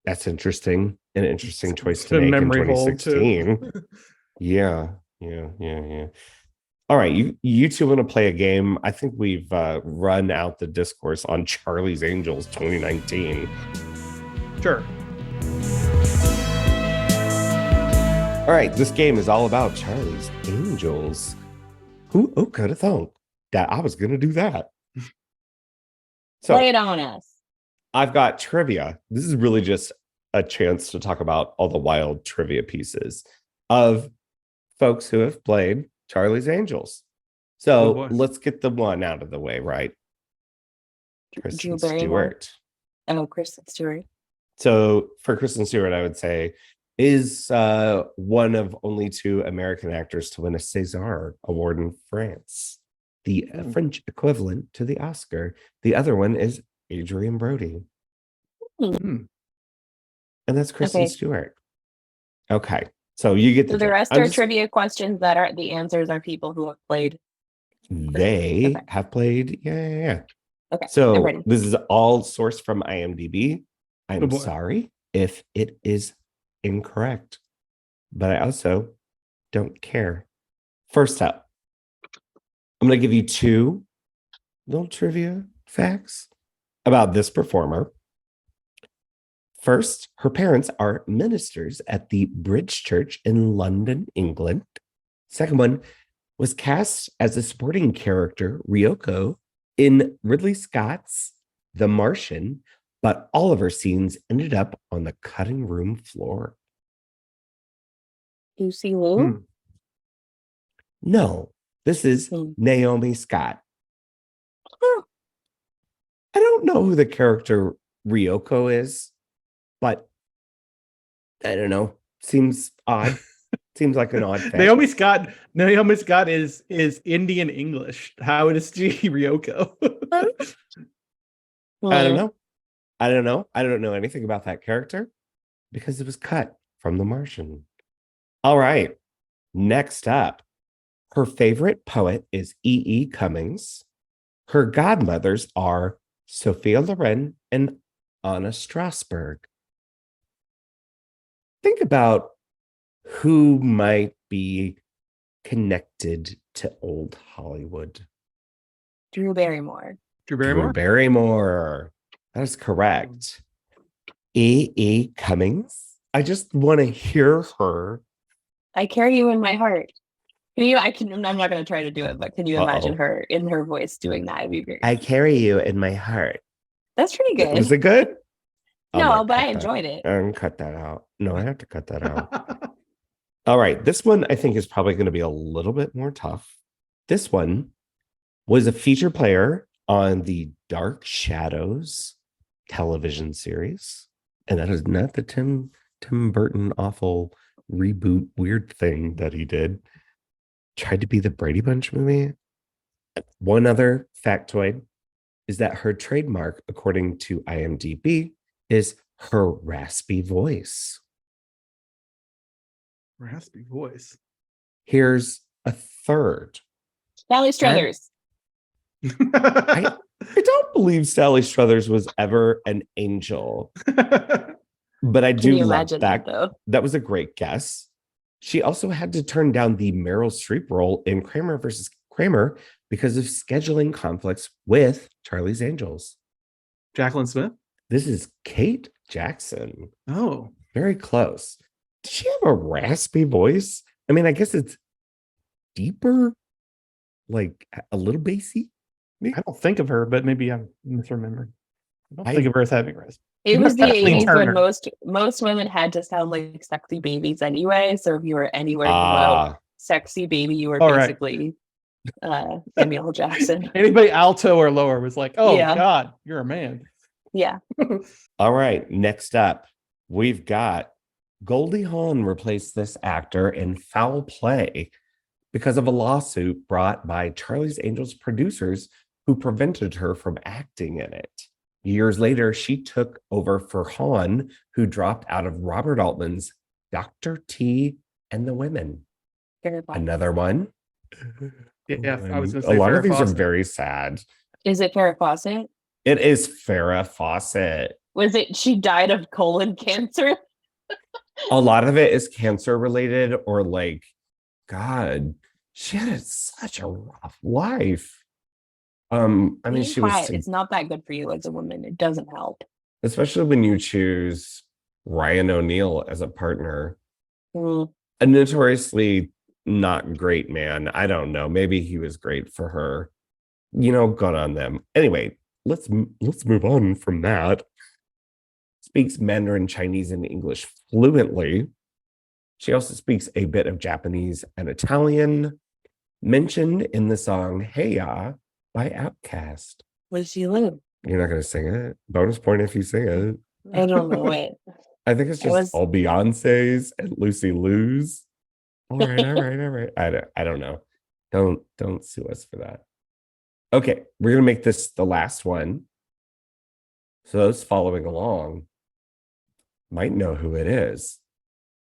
S1: That's interesting. An interesting choice to make in 2016. Yeah. All right, you two want to play a game? I think we've run out the discourse on Charlie's Angels 2019.
S2: Sure.
S1: All right, this game is all about Charlie's Angels. Who could have thought that I was going to do that? So,
S6: play it on us.
S1: I've got trivia. This is really just a chance to talk about all the wild trivia pieces of folks who have played Charlie's Angels. So let's get the one out of the way, right? Kristen Stewart.
S6: Oh, Kristen Stewart.
S1: So for Kristen Stewart, I would say is one of only 2 American actors to win a César award in France, the French equivalent to the Oscar. The other one is Adrian Brody. And that's Kristen Stewart. Okay. So you get
S6: the rest are trivia questions that are the answers are people who have played.
S1: They have played. Yeah.
S6: Okay.
S1: So this is all sourced from IMDb. I'm sorry if it is incorrect. but I also don't care. First up, I'm going to give you 2 little trivia facts about this performer. First, her parents are ministers at the Bridge Church in London, England. Second one, was cast as a supporting character, Ryoko, in Ridley Scott's The Martian, but all of her scenes ended up on the cutting room floor.
S6: Lucy Liu?
S1: No, this is
S6: Hmm.
S1: Naomi Scott. I don't know who the character Ryoko is, but I don't know. Seems odd. Seems like an odd fact.
S2: Naomi Scott is Indian English. How is she Ryoko?
S1: I don't know. I don't know anything about that character because it was cut from The Martian. All right. Next up, her favorite poet is E.E. Cummings. Her godmothers are Sophia Loren and Anna Strasberg. Think about who might be connected to old Hollywood.
S6: Drew Barrymore.
S2: Drew
S1: Drew
S2: Barrymore?
S1: Barrymore. That is correct. E.E. Cummings. I just want to hear her.
S6: I carry you in my heart. I'm not going to try to do it, but can you imagine her in her voice doing that? It'd be great.
S1: I carry you in my heart.
S6: That's pretty good.
S1: Was it good?
S6: No, but I enjoyed it.
S1: Cut that out. No, I have to cut that out. All right. This one I think is probably going to be a little bit more tough. This one was a feature player on the Dark Shadows television series. And that is not the Tim Burton awful reboot weird thing that he did. Tried to be the Brady Bunch movie. One other factoid is that her trademark, according to IMDb, is her raspy voice.
S2: Raspy voice.
S1: Here's a third.
S6: Sally Struthers.
S1: I don't believe Sally Struthers was ever an angel, but I do love that.
S6: Though?
S1: That was a great guess. She also had to turn down the Meryl Streep role in Kramer versus Kramer because of scheduling conflicts with Charlie's Angels.
S2: Jacqueline Smith?
S1: This is Kate Jackson.
S2: Oh.
S1: Very close. Does she have a raspy voice? I mean, I guess it's deeper, like a little bassy.
S2: I don't think of her, but maybe I'm misremembering. I don't think of her as having raspy.
S6: It was the
S2: Kathleen
S6: 80s when
S2: Turner.
S6: most women had to sound like sexy babies anyway. So if you were anywhere below sexy baby, you were basically Samuel Jackson.
S2: Anybody alto or lower was like, oh
S6: Yeah.
S2: God, you're a man.
S6: Yeah.
S1: All right. Next up, we've got Goldie Hawn replaced this actor in Foul Play because of a lawsuit brought by Charlie's Angels producers who prevented her from acting in it. Years later, she took over for Hawn, who dropped out of Robert Altman's Dr. T and the Women. Another one.
S2: Yeah, I was going to say
S1: a lot
S2: Farrah
S1: of these
S2: Fawcett.
S1: are very sad.
S6: Is it Farrah Fawcett?
S1: It is Farrah Fawcett.
S6: Was it she died of colon cancer?
S1: A lot of it is cancer related or like, God, she had such a rough life. I mean,
S6: Being
S1: she
S6: quiet,
S1: was,
S6: it's not that good for you as a woman. It doesn't help.
S1: especially when you choose Ryan O'Neal as a partner.
S6: Mm.
S1: A notoriously not great man. I don't know. Maybe he was great for her. You know, good on them. Anyway, let's move on from that. Speaks Mandarin, Chinese, and English fluently. She also speaks a bit of Japanese and Italian, mentioned in the song Hey Ya by Outkast.
S6: What does she live?
S1: You're not going to sing it? Bonus point if you sing it.
S6: I don't know it.
S1: I think it's just all Beyonce's and Lucy Liu's. All right. I don't know. Don't sue us for that. Okay, we're going to make this the last one. So those following along might know who it is.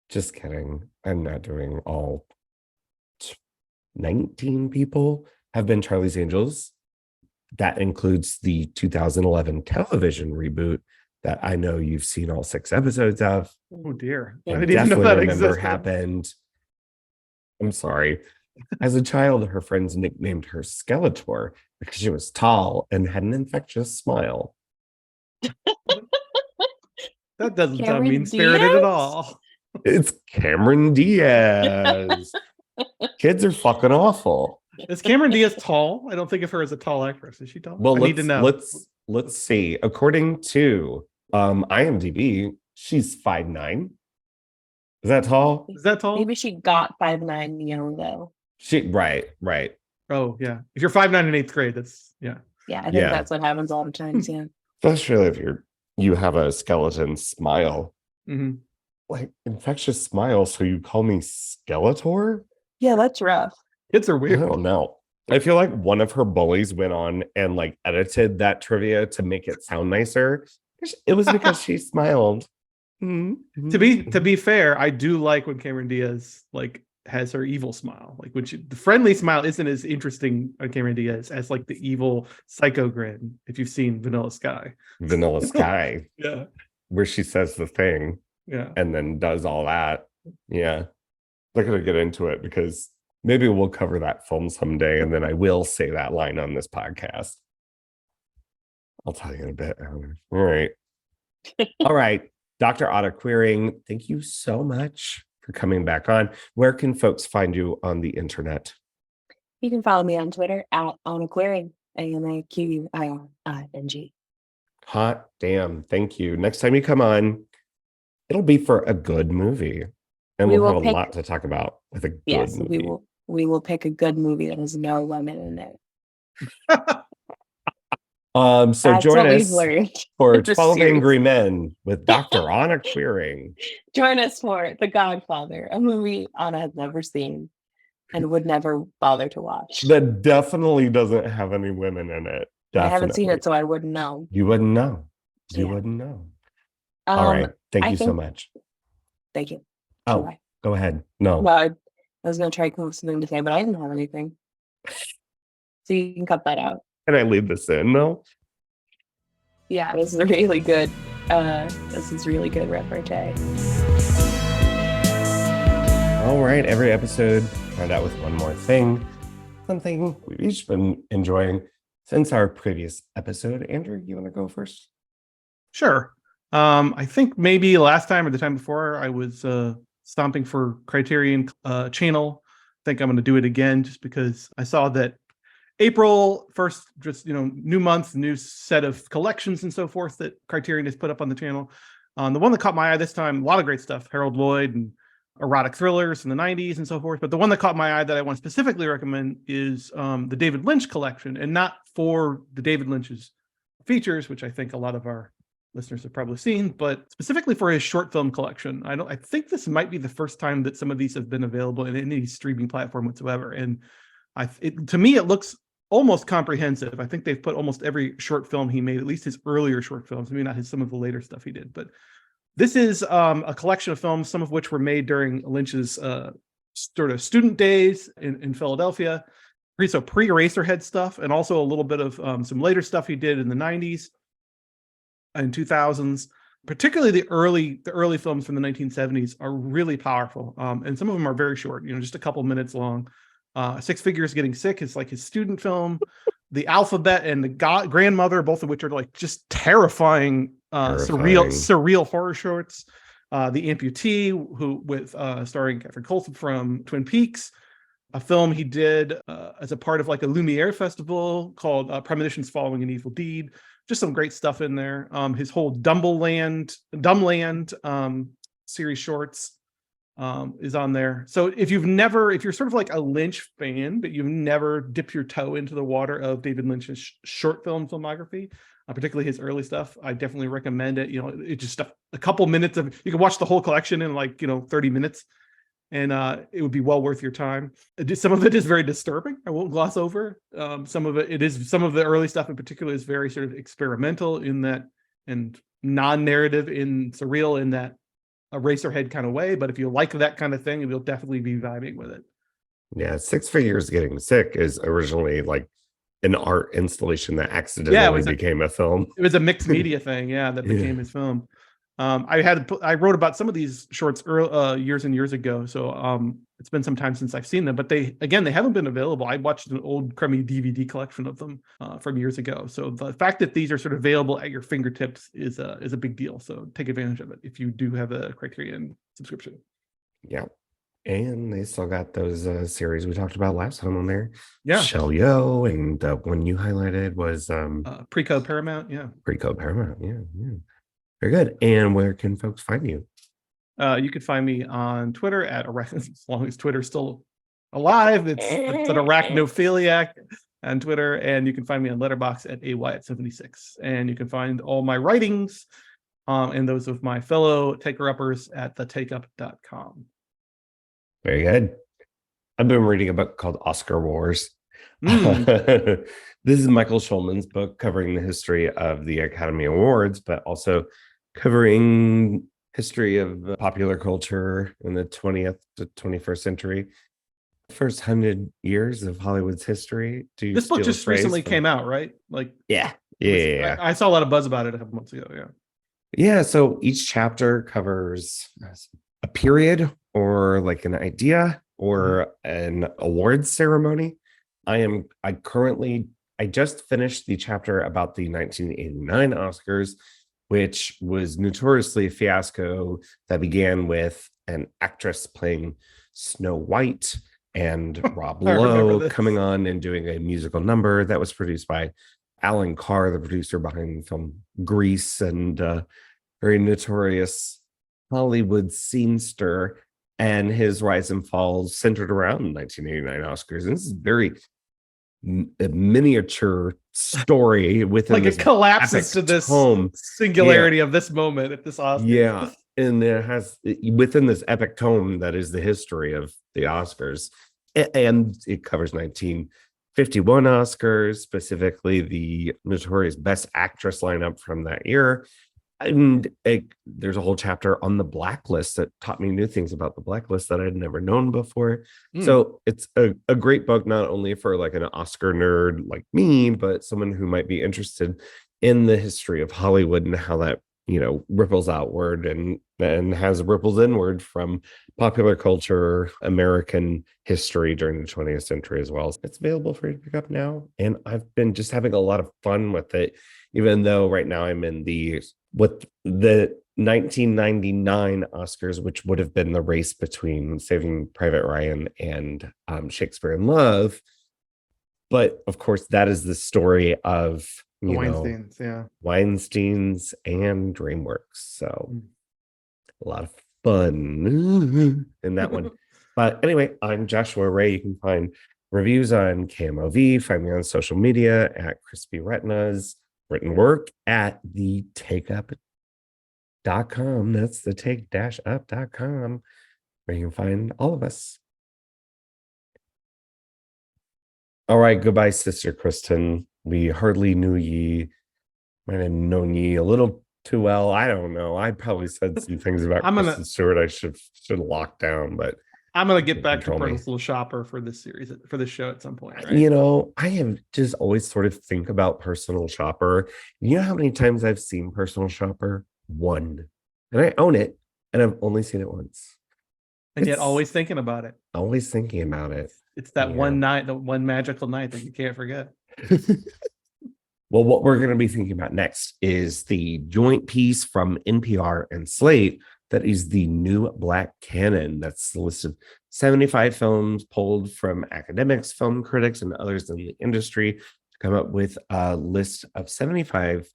S1: Just kidding. I'm not doing all 19 people have been Charlie's Angels. That includes the 2011 television reboot that I know you've seen all 6 episodes of.
S2: Oh dear.
S6: Yeah.
S2: I
S1: I
S2: didn't even know
S1: definitely
S2: that
S1: remember
S2: existed.
S1: happened. I'm sorry. As a child, her friends nicknamed her Skeletor because she was tall and had an infectious smile.
S2: That doesn't sound
S6: Cameron
S2: mean-spirited
S6: Diaz?
S2: at all.
S1: It's Cameron Diaz. Kids are fucking awful.
S2: Is Cameron Diaz tall? I don't think of her as a tall actress. Is she tall?
S1: Well,
S2: I need to know.
S1: let's see. According to IMDb, she's 5'9". Is that tall?
S2: Is that tall?
S6: Maybe she got 5'9" young though.
S1: Right.
S2: Oh yeah. If you're 5'9" in 8th grade, that's yeah.
S6: Yeah, I think
S1: Yeah.
S6: that's what happens a lot of times. Yeah.
S1: Especially if you have a skeleton smile.
S2: Mhm.
S1: Like infectious smile, so you call me Skeletor?
S6: Yeah, that's rough.
S2: Kids are
S1: I
S2: weird.
S1: don't know. I feel like one of her bullies went on and like edited that trivia to make it sound nicer. It was because she smiled.
S2: To be fair, I do like when Cameron Diaz like has her evil smile. Like when the friendly smile isn't as interesting on Cameron Diaz as like the evil psycho grin. If you've seen Vanilla Sky,
S1: Vanilla Sky,
S2: yeah,
S1: where she says the thing
S2: yeah.
S1: and then does all that. Yeah. They're gonna get into it because maybe we'll cover that film someday, and then I will say that line on this podcast. I'll tell you in a bit. All right. All right. Dr. Otto Quiring, thank you so much for coming back on. Where can folks find you on the internet?
S6: You can follow me on Twitter at @Quiring, AMAQUIRING.
S1: Hot damn. Thank you. Next time you come on, it'll be for a good movie. And
S6: We
S1: we'll
S6: will
S1: have a
S6: pick-
S1: lot to talk about with a good
S6: Yes,
S1: movie.
S6: we will pick a good movie that has no women in it.
S1: So
S6: That's
S1: join
S6: what we've
S1: us
S6: learned.
S1: for
S6: in this
S1: 12
S6: series.
S1: Angry Men with Dr. Anna Quiring.
S6: Join us for The Godfather, a movie Anna has never seen and would never bother to watch.
S1: That definitely doesn't have any women in it.
S6: I haven't seen
S1: Definitely.
S6: it, so I wouldn't know.
S1: You wouldn't know. You
S6: Yeah.
S1: wouldn't know. All right. Thank
S6: I
S1: you so
S6: think-
S1: much.
S6: Thank you.
S1: Oh,
S6: Bye.
S1: go ahead. No.
S6: Well, I was going to try to come up with something to say, but I didn't have anything. So you can cut that out.
S1: Can I leave this in? No.
S6: Yeah, this is a really good. This is really good repartee.
S1: All right. Every episode, start out with one more thing. Something we've each been enjoying since our previous episode. Andrew, you want to go first?
S2: Sure. I think maybe last time or the time before I was stomping for Criterion Channel. I think I'm going to do it again just because I saw that April 1st, just, new month, new set of collections and so forth that Criterion has put up on the channel. The one that caught my eye this time, a lot of great stuff, Harold Lloyd and erotic thrillers in the 90s and so forth. But the one that caught my eye that I want to specifically recommend is the David Lynch collection, and not for the David Lynch's features, which I think a lot of our listeners have probably seen, but specifically for his short film collection. I think this might be the first time that some of these have been available in any streaming platform whatsoever. And to me, it looks almost comprehensive. I think they've put almost every short film he made, at least his earlier short films, maybe not some of the later stuff he did, but this is a collection of films, some of which were made during Lynch's sort of student days in Philadelphia. So pre-Eraserhead stuff, and also a little bit of some later stuff he did in the 90s and 2000s. Particularly the early films from the 1970s are really powerful, and some of them are very short, just a couple minutes long. Six Figures Getting Sick is like his student film. The Alphabet and the Grandmother, both of which are like just terrifying. Surreal horror shorts. The Amputee, starring Catherine Coulson from Twin Peaks, a film he did as a part of like a Lumiere festival called Premonitions Following an Evil Deed. Just some great stuff in there. His whole Dumbland series shorts is on there. So if you're sort of like a Lynch fan, but you've never dipped your toe into the water of David Lynch's short film filmography, particularly his early stuff, I definitely recommend it. It's just a couple minutes you can watch the whole collection in 30 minutes, and it would be well worth your time. Some of it is very disturbing. I won't gloss over. Some of the early stuff in particular is very sort of experimental in that, and non-narrative in surreal in that Eraserhead kind of way. But if you like that kind of thing, you'll definitely be vibing with it.
S1: Yeah, Six Figures Getting Sick is originally an art installation that accidentally became a film.
S2: It was a mixed media thing, that became his film. I wrote about some of these shorts years and years ago, so it's been some time since I've seen them. But they haven't been available. I watched an old crummy DVD collection of them from years ago. So the fact that these are sort of available at your fingertips is a big deal. So take advantage of it if you do have a Criterion subscription.
S1: Yeah. And they still got those series we talked about last time on there.
S2: Yeah.
S1: Shell Yo, and the one you highlighted was
S2: Preco Paramount. Yeah.
S1: Preco Paramount. Yeah. Very good. And where can folks find you?
S2: You can find me on Twitter at as long as Twitter's still alive. It's an arachnophiliac on Twitter, and you can find me on Letterboxd at AWyatt76. And you can find all my writings and those of my fellow taker-uppers at thetakeup.com.
S1: Very good. I've been reading a book called Oscar Wars. This is Michael Schulman's book covering the history of the Academy Awards, but also covering history of popular culture in the 20th to 21st century. First 100 years of Hollywood's history.
S2: This book just recently came out, right?
S1: Yeah.
S2: I saw a lot of buzz about it a couple months ago.
S1: Yeah. So each chapter covers a period or like an idea or an awards ceremony. I just finished the chapter about the 1989 Oscars, which was notoriously a fiasco that began with an actress playing Snow White and Rob Lowe coming on and doing a musical number that was produced by Alan Carr, the producer behind the film Grease, and very notorious Hollywood scenester, and his rise and falls centered around the 1989 Oscars. And this is very a miniature story within
S2: it collapses to this singularity of this moment at this Oscar.
S1: Yeah. And it has within this epic tome that is the history of the Oscars. And it covers 1951 Oscars, specifically the notorious Best Actress lineup from that year. And there's a whole chapter on the Blacklist that taught me new things about the Blacklist that I'd never known before. So it's a great book, not only for like an Oscar nerd like me, but someone who might be interested in the history of Hollywood and how that, ripples outward and has ripples inward from popular culture, American history during the 20th century as well. It's available for you to pick up now. And I've been just having a lot of fun with it, even though right now I'm in the 1999 Oscars, which would have been the race between Saving Private Ryan and Shakespeare in Love. But of course, that is the story of Weinsteins and DreamWorks. So a lot of fun in that one. But anyway, I'm Joshua Ray. You can find reviews on KMOV. Find me on social media at Crispy Retinas. Written work at thetakeup.com. That's the take-up.com, where you can find all of us. All right, goodbye, Sister Kristen. We hardly knew ye. Might have known ye a little too well. I don't know. I probably said some things about Kristen Stewart I should lock down, but
S2: I'm gonna get back to Personal Shopper for this series, for this show at some point, right?
S1: I have just always sort of think about Personal Shopper. You know how many times I've seen Personal Shopper? One. And I own it, and I've only seen it once.
S2: And yet always thinking about it.
S1: Always thinking about it.
S2: It's that one night, the one magical night that you can't forget.
S1: Well, what we're going to be thinking about next is the joint piece from NPR and Slate that is the New Black Canon. That's the list of 75 films pulled from academics, film critics, and others in the industry to come up with a list of 75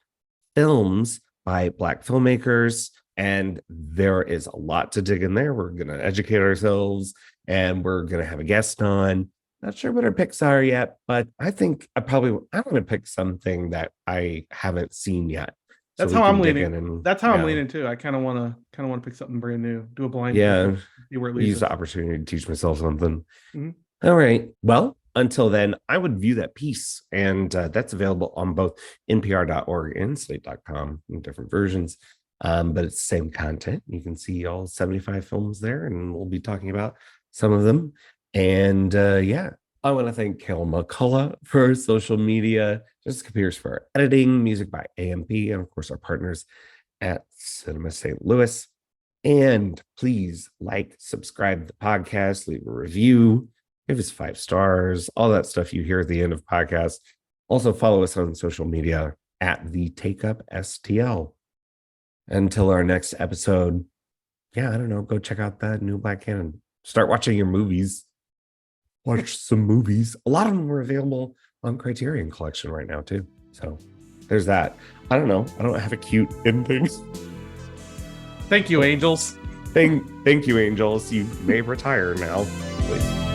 S1: films by Black filmmakers. And there is a lot to dig in there. We're going to educate ourselves, and we're going to have a guest on. Not sure what our picks are yet, but I think I'm going to pick something that I haven't seen yet.
S2: That's how I'm leaning. That's how I'm leaning too. I kind of want to pick something brand new, do a blind.
S1: Yeah,
S2: see where it leads.
S1: Use the opportunity to teach myself something. Mm-hmm. All right. Well, until then, I would view that piece, and that's available on both npr.org and slate.com in different versions. But it's the same content. You can see all 75 films there, and we'll be talking about some of them. And I want to thank Kel McCullough for our social media, Jessica Pierce for our editing, music by AMP, and of course our partners at Cinema St. Louis. And please like, subscribe to the podcast, leave a review, give us 5 stars, all that stuff you hear at the end of podcasts. Also follow us on social media at the Take Up STL. Until our next episode, yeah, I don't know, go check out that new Black Cannon. Start watching your movies. Watch some movies. A lot of them are available on Criterion Collection right now too. So there's that. I don't know. I don't have a cute ending.
S2: Thank you, angels.
S1: Thank you, angels. You may retire now, please.